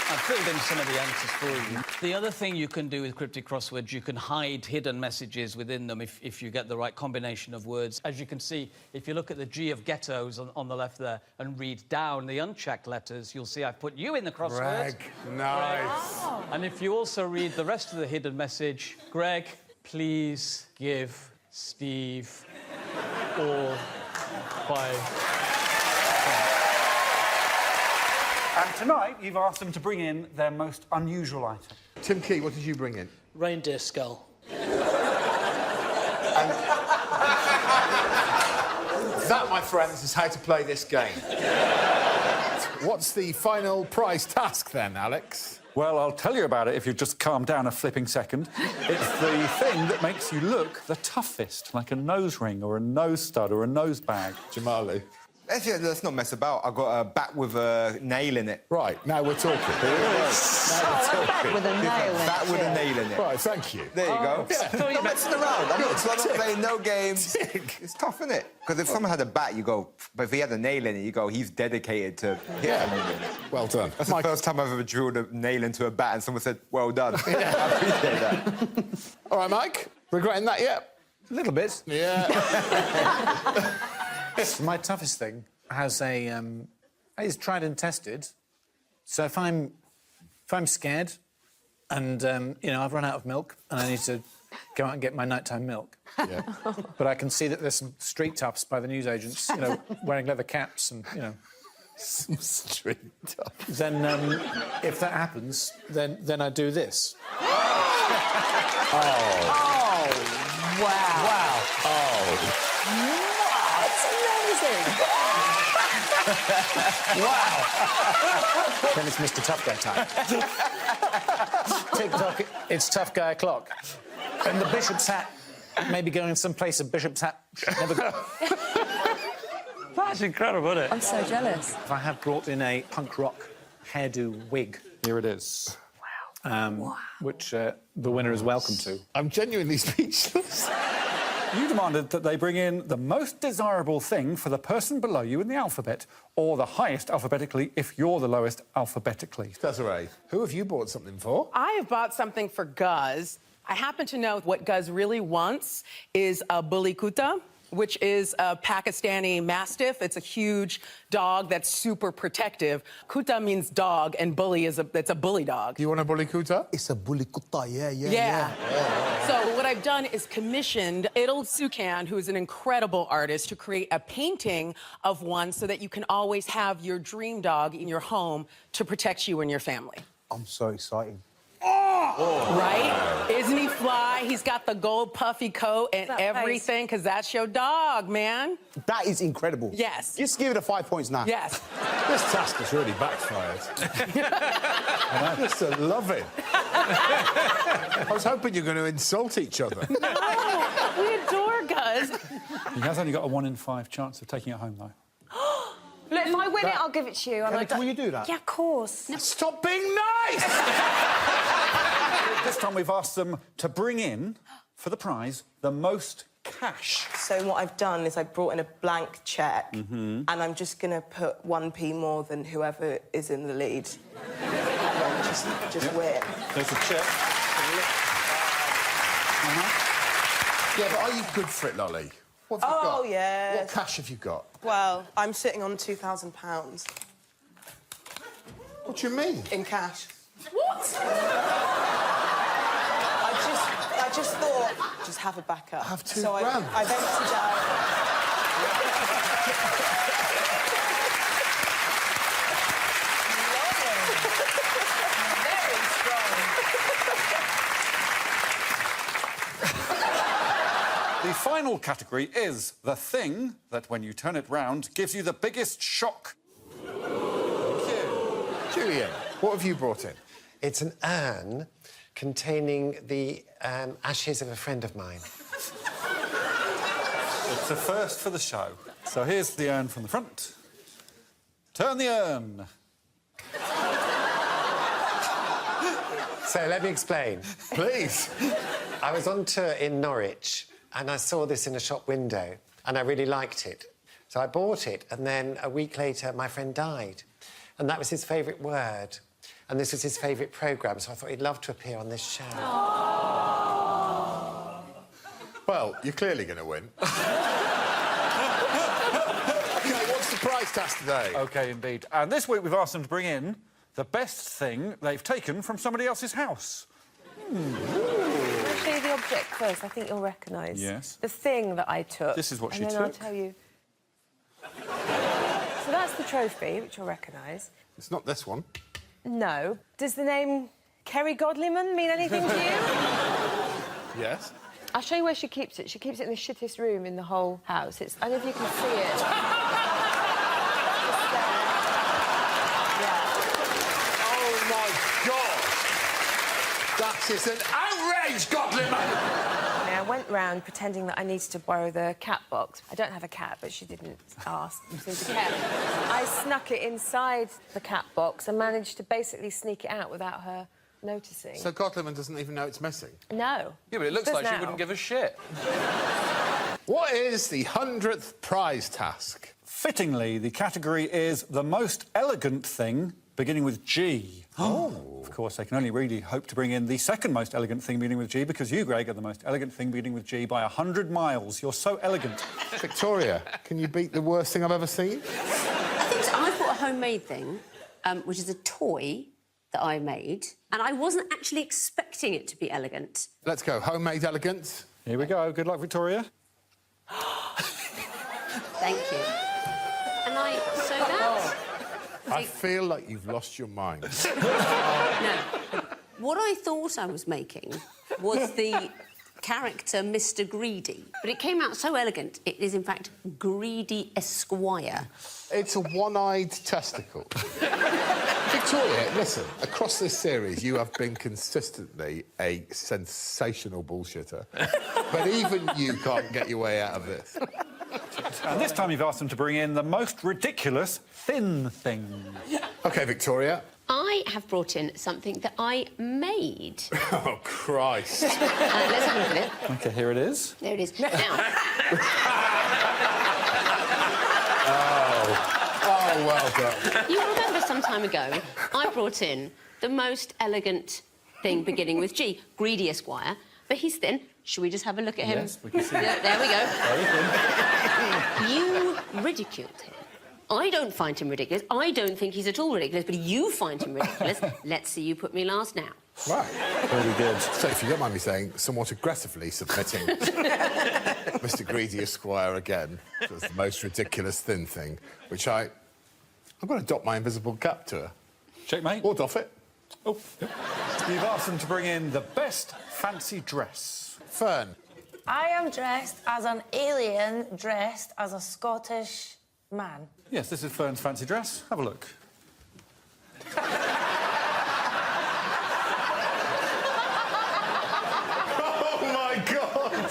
I've filled in some of the answers for you. The other thing you can do with cryptic crosswords, you can hide hidden messages within them if you get the right combination of words. As you can see, if you look at the G of ghettos on the left there and read down the unchecked letters, you'll see I've put you in the crossword. Greg, nice. Oh. And if you also read the rest of the hidden message, Greg, please give Steve all 5. And tonight, you've asked them to bring in their most unusual item. Tim Key, what did you bring in? Reindeer skull. That, my friends, is how to play this game. What's the final prize task, then, Alex? Well, I'll tell you about it if you just calm down a flipping second. It's the thing that makes you look the toughest, like a nose ring or a nose stud or a nose bag. Jamali? Let's not mess about. I've got a bat with a nail in it. Right, now we're talking. A bat with a nail in it. Bat with a nail in it. Right, thank you. There you go. Yeah. Not messing around. I'm not playing no games. It's tough, isn't it? Because if someone had a bat, you go... But if he had a nail in it, you go, he's dedicated to hitting it. Well done. That's the first time I've ever drilled a nail into a bat and someone said, well done. I appreciate that. All right, Mike, regretting that yet? A little bit. Yeah. My toughest thing has is tried and tested. So if I'm scared and I've run out of milk and I need to go out and get my nighttime milk, but I can see that there's some street toughs by the newsagents, wearing leather caps and some street toughs. Then if that happens, then I do this. Oh, wow. Wow. Oh. That's amazing. Wow! Then it's Mr. Tough Guy time. TikTok, it's Tough Guy o'clock. And the bishop's hat may be going someplace a bishop's hat should never go. That's incredible, isn't it? I'm so jealous. I have brought in a punk rock hairdo wig. Here it is. Wow. Which the winner is welcome to. I'm genuinely speechless. You demanded that they bring in the most desirable thing for the person below you in the alphabet, or the highest alphabetically if you're the lowest alphabetically. Desiree, who have you bought something for? I have bought something for Guz. I happen to know what Guz really wants is a bully kuta, which is a Pakistani Mastiff. It's a huge dog that's super protective. Kuta means dog, and bully is it's a bully dog. You want a bully kuta? It's a bully kuta, Yeah. So what I've done is commissioned Idil Sukan, who is an incredible artist, to create a painting of one so that you can always have your dream dog in your home to protect you and your family. I'm so excited. Right? Isn't he fly? He's got the gold puffy coat and everything, because that's your dog, man. That is incredible. Yes. Just give it a 5 points now. Yes. This task has really backfired. I just love it. I was hoping you were going to insult each other. No, we adore Guz. He has only got a 1 in 5 chance of taking it home, though. Look, if I win it, I'll give it to you. Will you do that? Yeah, of course. Stop being nice! This time we've asked them to bring in, for the prize, the most cash. So what I've done is I've brought in a blank cheque, and I'm just going to put 1p more than whoever is in the lead. And then just win. There's a cheque. Yeah, but are you good for it, Lolly? What have you got? Oh, yes. What cash have you got? Well, I'm sitting on £2,000. What do you mean? In cash. What? I just thought, just have a backup. Have £2 so grand. I've emptied out. Very strong. The final category is the thing that, when you turn it round, gives you the biggest shock. Thank you. Julian, what have you brought in? It's an urn containing the ashes of a friend of mine. It's a first for the show. So here's the urn from the front. Turn the urn. So let me explain. Please. I was on tour in Norwich and I saw this in a shop window and I really liked it. So I bought it and then a week later my friend died. And that was his favourite word. And this was his favourite programme, so I thought he'd love to appear on this show. Well, you're clearly going to win. OK, what's the prize task today? OK, indeed. And this week we've asked them to bring in the best thing they've taken from somebody else's house. Can I show you the object first? I think you'll recognise. Yes. The thing that I took. This is what she and then took. I'll tell you. So that's the trophy, which you'll recognise. It's not this one. No. Does the name Kerry Godliman mean anything to you? Yes. I'll show you where she keeps it. She keeps it in the shittest room in the whole house. It's... I don't know if you can see it. Oh, my God! That is an outrage, Godliman! I went round pretending that I needed to borrow the cat box. I don't have a cat, but she didn't ask. There's a cat. I snuck it inside the cat box and managed to basically sneak it out without her noticing. So Godliman doesn't even know it's missing? No. Yeah, but it looks like she wouldn't give a shit. What is the 100th prize task? Fittingly, the category is the most elegant thing beginning with G. Oh. Of course, they can only really hope to bring in the second most elegant thing beginning with G because you, Greg, are the most elegant thing beginning with G by 100 miles. You're so elegant. Victoria, can you beat the worst thing I've ever seen? I think so. I've got a homemade thing, which is a toy that I made, and I wasn't actually expecting it to be elegant. Let's go. Homemade elegance. Here we go. Good luck, Victoria. Thank you. And so that's... I feel like you've lost your mind. No. What I thought I was making was the character Mr. Greedy, but it came out so elegant, it is, in fact, Greedy Esquire. It's a one-eyed testicle. Victoria, listen, across this series, you have been consistently a sensational bullshitter. But even you can't get your way out of this. And this time you've asked them to bring in the most ridiculous thin thing. OK, Victoria. I have brought in something that I made. Oh, Christ. Let's have a look at it. OK, here it is. There it is. Now... Oh, well done. You remember some time ago, I brought in the most elegant thing beginning with G, Greedy Esquire, but he's thin. Should we just have a look at him? Yes, we can see. Yeah, there we go. Very You ridiculed him. I don't find him ridiculous. I don't think he's at all ridiculous, but you find him ridiculous. Let's see you put me last now. Right. Very good. So, if you don't mind me saying, somewhat aggressively submitting Mr. Greedy Esquire again as the most ridiculous thin thing, which I'm going to doff my invisible cap to her. Checkmate. Or doff it. Oh, yep. You've asked them to bring in the best fancy dress. Fern. I am dressed as an alien dressed as a Scottish man. Yes, this is Fern's fancy dress. Have a look. Oh, my God!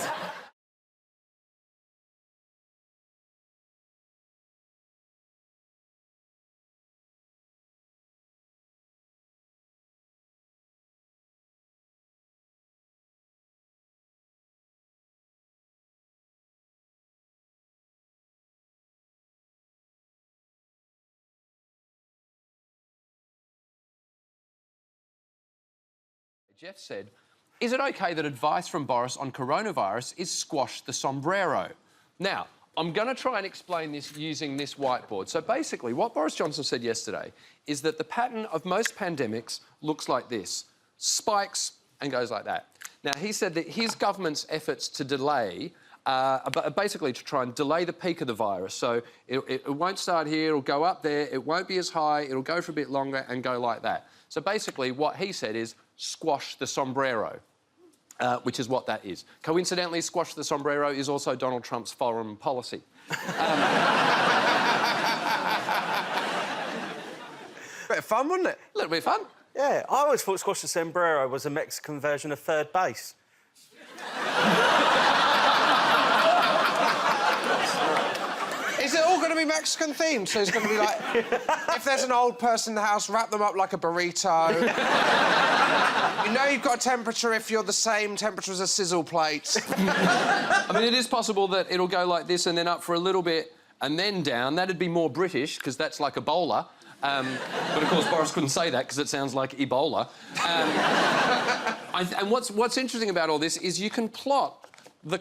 Jeff said, is it OK that advice from Boris on coronavirus is squash the sombrero? Now, I'm going to try and explain this using this whiteboard. So basically, what Boris Johnson said yesterday is that the pattern of most pandemics looks like this. Spikes and goes like that. Now, he said that his government's efforts to delay basically to try and delay the peak of the virus. So it won't start here, it'll go up there, it won't be as high, it'll go for a bit longer and go like that. So basically what he said is squash the sombrero, which is what that is. Coincidentally, squash the sombrero is also Donald Trump's foreign policy. Bit of fun, wasn't it? A little bit of fun. Yeah, I always thought squash the sombrero was a Mexican version of third base. Is it all going to be Mexican themed? So it's going to be like, if there's an old person in the house, wrap them up like a burrito. You know you've got a temperature if you're the same temperature as a sizzle plate. I mean, it is possible that it'll go like this and then up for a little bit and then down. That'd be more British, because that's like Ebola. But, of course, Boris couldn't say that because it sounds like Ebola. And what's interesting about all this is you can plot the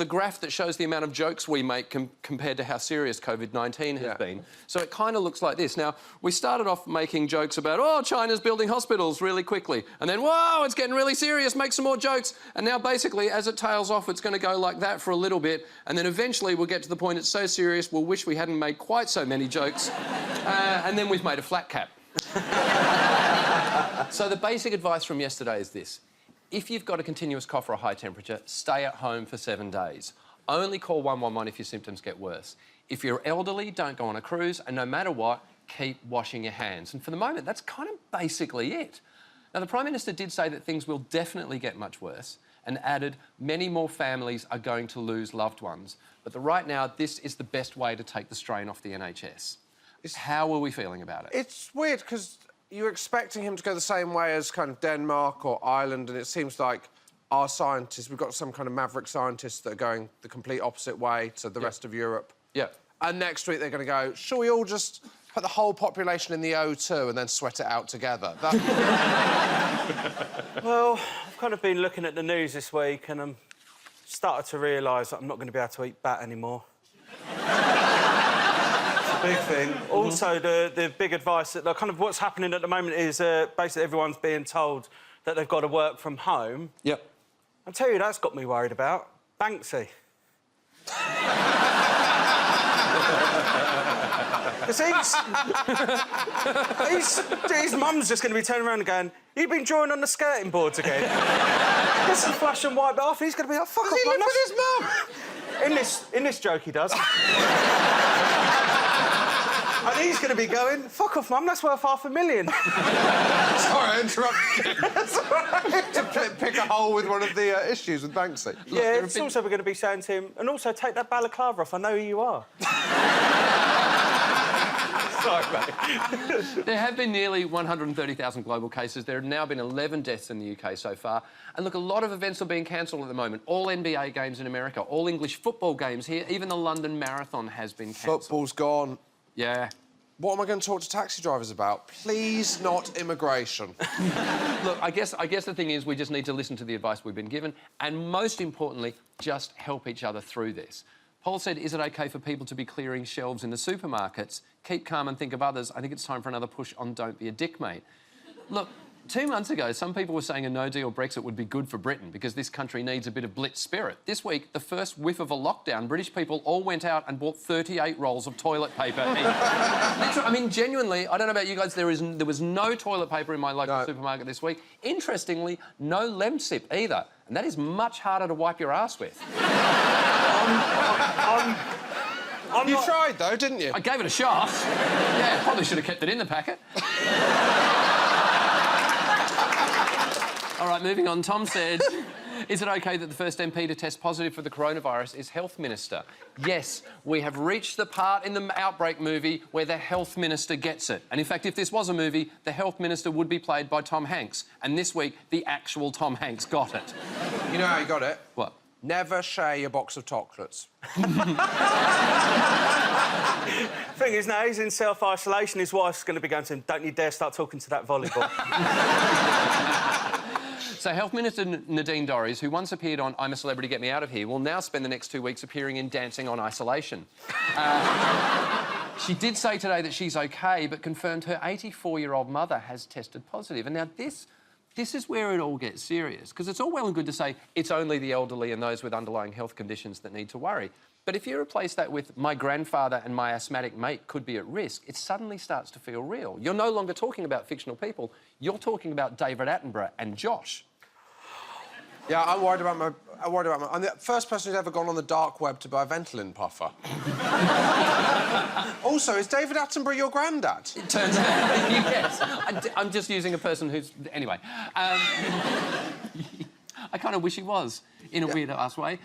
graph that shows the amount of jokes we make compared to how serious COVID-19 has been. So it kind of looks like this. Now, we started off making jokes about, oh, China's building hospitals really quickly. And then, whoa, it's getting really serious, make some more jokes. And now, basically, as it tails off, it's going to go like that for a little bit. And then eventually we'll get to the point it's so serious we'll wish we hadn't made quite so many jokes. And then we've made a flat cap. So the basic advice from yesterday is this. If you've got a continuous cough or a high temperature, stay at home for 7 days. Only call 111 if your symptoms get worse. If you're elderly, don't go on a cruise, and no matter what, keep washing your hands. And for the moment, that's kind of basically it. Now, the Prime Minister did say that things will definitely get much worse and added many more families are going to lose loved ones. But right now, this is the best way to take the strain off the NHS. How are we feeling about it? It's weird, because you're expecting him to go the same way as kind of Denmark or Ireland, and it seems like our scientists, we've got some kind of maverick scientists that are going the complete opposite way to the rest of Europe. Yeah. And next week they're going to go, shall we all just put the whole population in the O2 and then sweat it out together? Well, I've kind of been looking at the news this week and I'm started to realise that I'm not going to be able to eat bat anymore. Big thing. Also, the big advice that kind of what's happening at the moment is basically everyone's being told that they've got to work from home. Yep. I'll tell you, that's got me worried about Banksy. His mum's just going to be turning around and going, "You've been drawing on the skirting boards again." Get some flash and white, but after he's going to be like, "Fuck off, Mum." Does he live with his mum? In this joke, he does. And he's going to be going, "Fuck off, Mum, that's worth $500,000. Sorry, I interrupted. That's all right. To pick a hole with one of the issues with Banksy. Yeah, it's also we're going to be saying to him, and also take that balaclava off, I know who you are. Sorry, mate. There have been nearly 130,000 global cases. There have now been 11 deaths in the UK so far. And look, a lot of events are being cancelled at the moment. All NBA games in America, all English football games here, even the London Marathon has been cancelled. Football's gone. Yeah. What am I going to talk to taxi drivers about? Please not immigration. Look, I guess the thing is we just need to listen to the advice we've been given and, most importantly, just help each other through this. Paul said, is it OK for people to be clearing shelves in the supermarkets? Keep calm and think of others. I think it's time for another push on don't be a dick, mate. Look, 2 months ago, some people were saying a no-deal Brexit would be good for Britain because this country needs a bit of blitz spirit. This week, the first whiff of a lockdown, British people all went out and bought 38 rolls of toilet paper each. I mean, genuinely, I don't know about you guys, there was no toilet paper in my local supermarket this week. Interestingly, no Lemsip either. And that is much harder to wipe your ass with. You tried, though, didn't you? I gave it a shot. Yeah, probably should have kept it in the packet. All right, moving on. Tom said, is it OK that the first MP to test positive for the coronavirus is Health Minister? Yes, we have reached the part in the Outbreak movie where the Health Minister gets it. And, in fact, if this was a movie, the Health Minister would be played by Tom Hanks. And this week, the actual Tom Hanks got it. You know how he got it? What? Never share your box of chocolates. Thing is, now he's in self-isolation. His wife's going to be going to him, "Don't you dare start talking to that volleyball." So Health Minister Nadine Dorries, who once appeared on I'm a Celebrity, Get Me Out of Here, will now spend the next 2 weeks appearing in Dancing on Isolation. She did say today that she's OK, but confirmed her 84-year-old mother has tested positive. And now this is where it all gets serious, because it's all well and good to say it's only the elderly and those with underlying health conditions that need to worry. But if you replace that with my grandfather and my asthmatic mate could be at risk, it suddenly starts to feel real. You're no longer talking about fictional people. You're talking about David Attenborough and Josh. Yeah, I'm worried about my... I'm the first person who's ever gone on the dark web to buy a Ventolin puffer. Also, is David Attenborough your granddad? It turns out, yes. I'm just using a person who's... Anyway. I kind of wish he was, in a weird-ass way.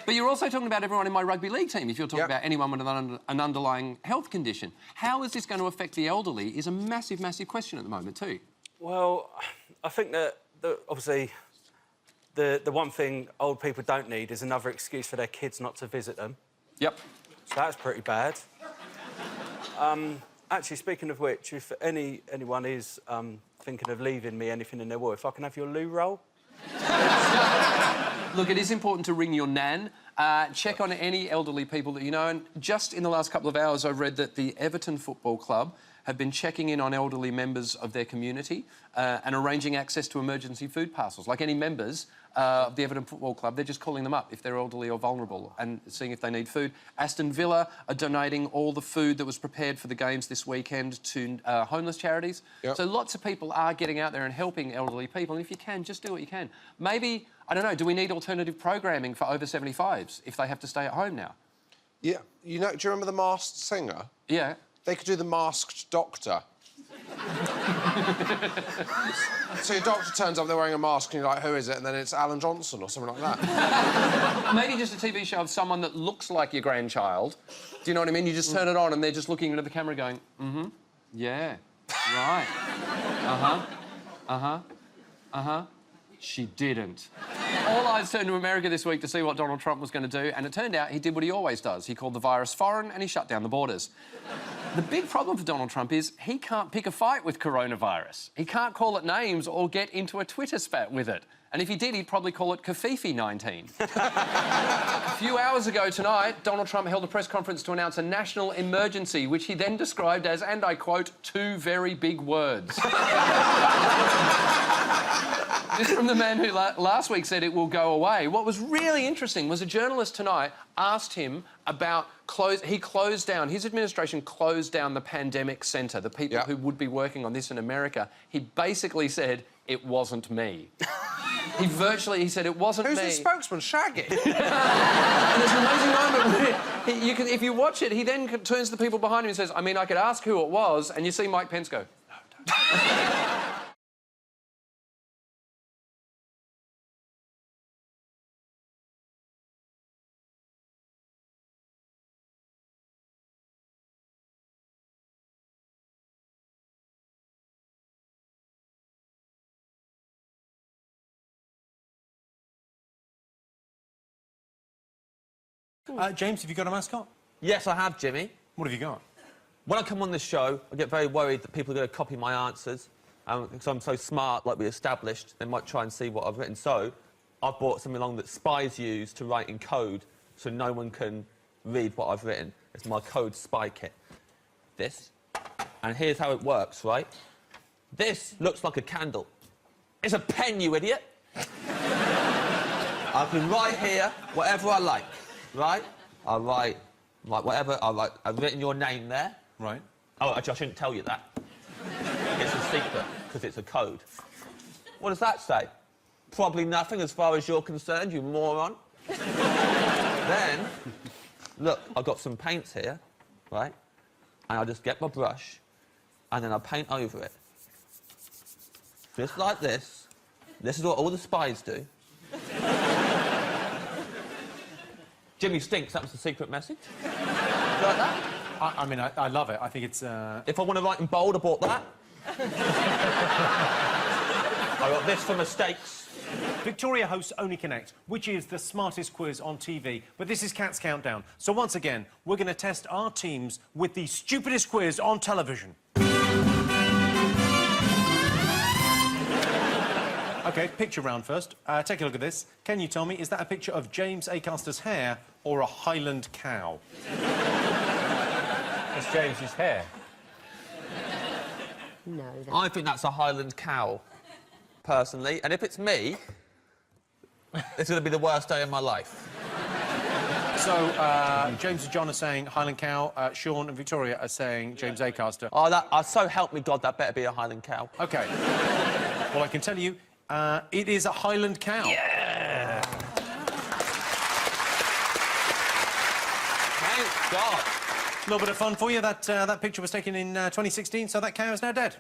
But you're also talking about everyone in my rugby league team. If you're talking Yep. about anyone with an underlying health condition, how is this going to affect the elderly is a massive, massive question at the moment too. Well, I think that obviously the one thing old people don't need is another excuse for their kids not to visit them. Yep. So that's pretty bad. Actually, speaking of which, if anyone is thinking of leaving me anything in their will, if I can have your loo roll. Look, it is important to ring your nan. Check on any elderly people that you know. And just in the last couple of hours, I've read that the Everton Football Club have been checking in on elderly members of their community and arranging access to emergency food parcels. Like any members of the Everton Football Club, they're just calling them up if they're elderly or vulnerable and seeing if they need food. Aston Villa are donating all the food that was prepared for the games this weekend to homeless charities. Yep. So lots of people are getting out there and helping elderly people. And if you can, just do what you can. Maybe, I don't know, do we need alternative programming for over 75s if they have to stay at home now? Yeah. You know, do you remember the Masked Singer? Yeah. They could do the Masked Doctor. So your doctor turns up, they're wearing a mask, and you're like, who is it? And then it's Alan Johnson or something like that. Maybe just a TV show of someone that looks like your grandchild. Do you know what I mean? You just turn it on and they're just looking into the camera going, mm-hmm, yeah, right, uh-huh, uh-huh, uh-huh. She didn't. All eyes turned to America this week to see what Donald Trump was going to do, and it turned out he did what he always does. He called the virus foreign and he shut down the borders. The big problem for Donald Trump is he can't pick a fight with coronavirus. He can't call it names or get into a Twitter spat with it. And if he did, he'd probably call it Kafifi-19. A few hours ago tonight, Donald Trump held a press conference to announce a national emergency, which he then described as, and I quote, 2 very big words. This from the man who last week said it will go away. What was really interesting was a journalist tonight asked him about he closed down, his administration closed down the pandemic centre, the people who would be working on this in America. He basically said, it wasn't me. He said, it wasn't me. Who's his spokesman? Shaggy? And there's an amazing moment where if you watch it, he then turns to the people behind him and says, I mean, I could ask who it was, and you see Mike Pence go, no, don't. James, have you got a mascot? Yes, I have, Jimmy. What have you got? When I come on this show, I get very worried that people are going to copy my answers. Because I'm so smart, like we established, they might try and see what I've written. So I've brought something along that spies use to write in code so no one can read what I've written. It's my code spy kit. This. And here's how it works, right? This looks like a candle. It's a pen, you idiot. I can write here whatever I like. Right? I'll write, like, whatever. I've written your name there. Right. Oh, actually, I shouldn't tell you that. It's a secret, because it's a code. What does that say? Probably nothing as far as you're concerned, you moron. Then, look, I've got some paints here, right? And I'll just get my brush, and then I'll paint over it. Just like this. This is what all the spies do. Jimmy stinks, that was the secret message. You like that? I mean, I love it. I think it's... If I want to write in bold, I bought that. I got this for mistakes. Victoria hosts Only Connect, which is the smartest quiz on TV. But this is Cat's Countdown. So once again, we're going to test our teams with the stupidest quiz on television. OK, picture round first. Take a look at this. Can you tell me, is that a picture of James Acaster's hair or a Highland cow? It's James's hair. No. I think that's a Highland cow, personally. And if it's me, it's going to be the worst day of my life. So, James and John are saying Highland cow. Sean and Victoria are saying James Acaster. Oh, so help me God, that better be a Highland cow. OK. Well, I can tell you, it is a Highland cow. Yeah! Thank God. A little bit of fun for you. That picture was taken in 2016, so that cow is now dead.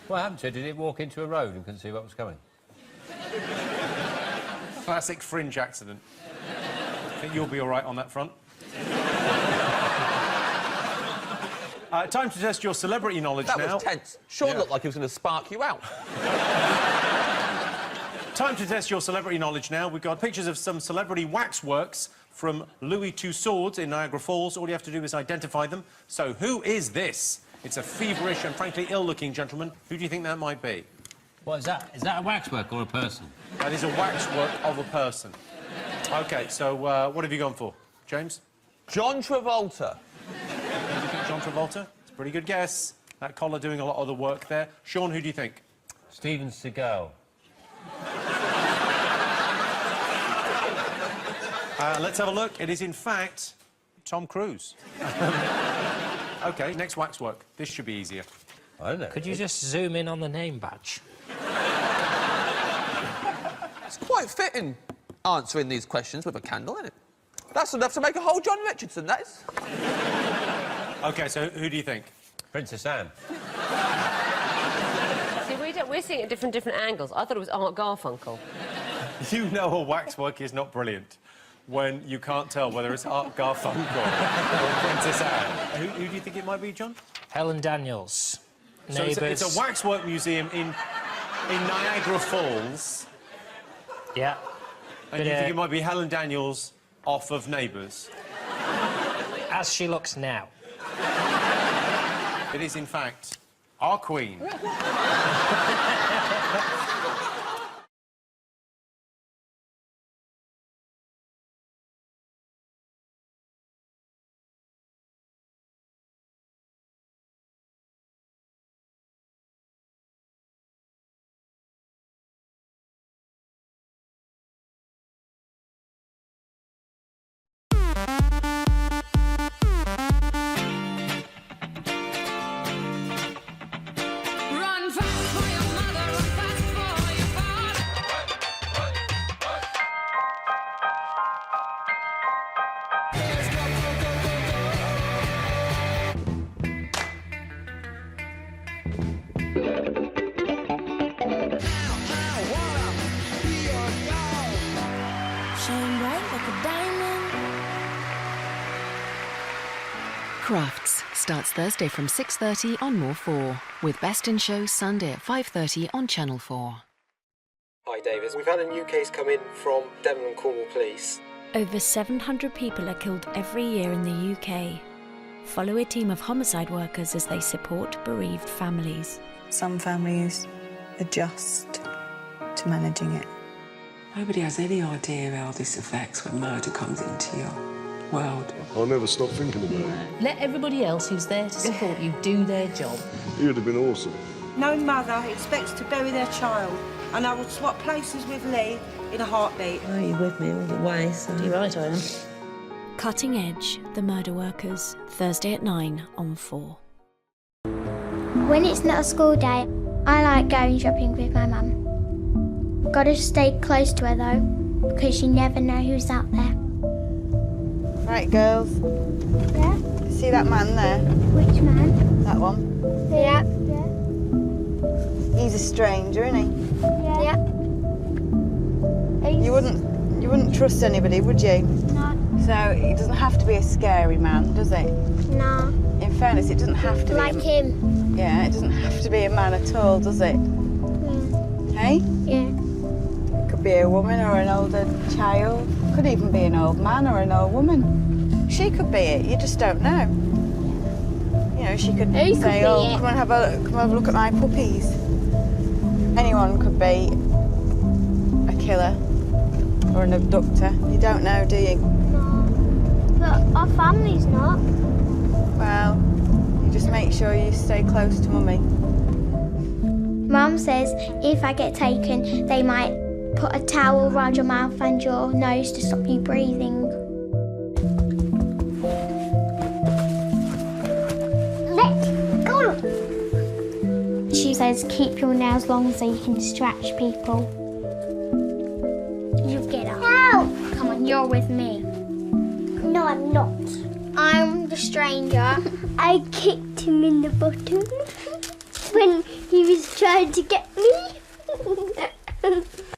What happened to it? Did it walk into a road and couldn't see what was coming? Classic fringe accident. I think you'll be all right on that front. Time to test your celebrity knowledge now. That was tense. Sean looked like he was going to spark you out. Time to test your celebrity knowledge now. We've got pictures of some celebrity waxworks from Louis Tussauds in Niagara Falls. All you have to do is identify them. So, who is this? It's a feverish and frankly ill-looking gentleman. Who do you think that might be? What is that? Is that a waxwork or a person? That is a waxwork of a person. OK, so what have you gone for, James? John Travolta. You think John Travolta? It's a pretty good guess. That collar doing a lot of the work there. Sean, who do you think? Steven Seagal. Let's have a look. It is, in fact, Tom Cruise. OK, next waxwork. This should be easier. I don't know. Could you just zoom in on the name badge? It's quite fitting answering these questions with a candle, isn't it? That's enough to make a whole John Richardson, that is. OK, so who do you think? Princess Anne. See, we're seeing it at different angles. I thought it was Art Garfunkel. You know a waxwork is not brilliant when you can't tell whether it's Art Garfunkel or Princess Anne. Who do you think it might be, John? Helen Daniels. So Neighbours. it's a waxwork museum in Niagara Falls. Yeah. And you think it might be Helen Daniels off of Neighbours? As she looks now. It is, in fact, our Queen. Run fast for your mother, run fast for your father. Shine bright like a diamond. Crafts starts Thursday from 6:30 on More 4, with Best in Show Sunday at 5:30 on Channel 4. Hi, Davis. We've had a new case come in from Devon and Cornwall Police. Over 700 people are killed every year in the UK. Follow a team of homicide workers as they support bereaved families. Some families adjust to managing it. Nobody has any idea how this affects when murder comes into your world. I'll never stop thinking about it. Let everybody else who's there to support you do their job. It would have been awesome. No mother expects to bury their child, and I would swap places with Lee in a heartbeat. Oh, you're with me all the way, so... You're right, I am. Cutting Edge, The Murder Workers, Thursday at 9 on 4. When it's not a school day, I like going shopping with my mum. Gotta stay close to her though, because you never know who's out there. Right, girls. Yeah? See that man there? Which man? That one. Yeah. He's a stranger, isn't he? Yeah. You wouldn't trust anybody, would you? No. So he doesn't have to be a scary man, does he? No. In fairness, it doesn't have to be. Like him. Yeah, it doesn't have to be a man at all, does it? Hey? Yeah. It could be a woman or an older child. Could even be an old man or an old woman. She could be it. You just don't know. You know, she could Who say, could be "Oh, it? come and have a look at my puppies." Anyone could be a killer or an abductor. You don't know, do you? No. But our family's not. Well, you just make sure you stay close to Mummy. Mum says if I get taken, they might put a towel around your mouth and your nose to stop you breathing. Let go! She says keep your nails long so you can scratch people. You get up. No! Come on, you're with me. No, I'm not. I'm the stranger. I kicked him in the bottom when he was trying to get me.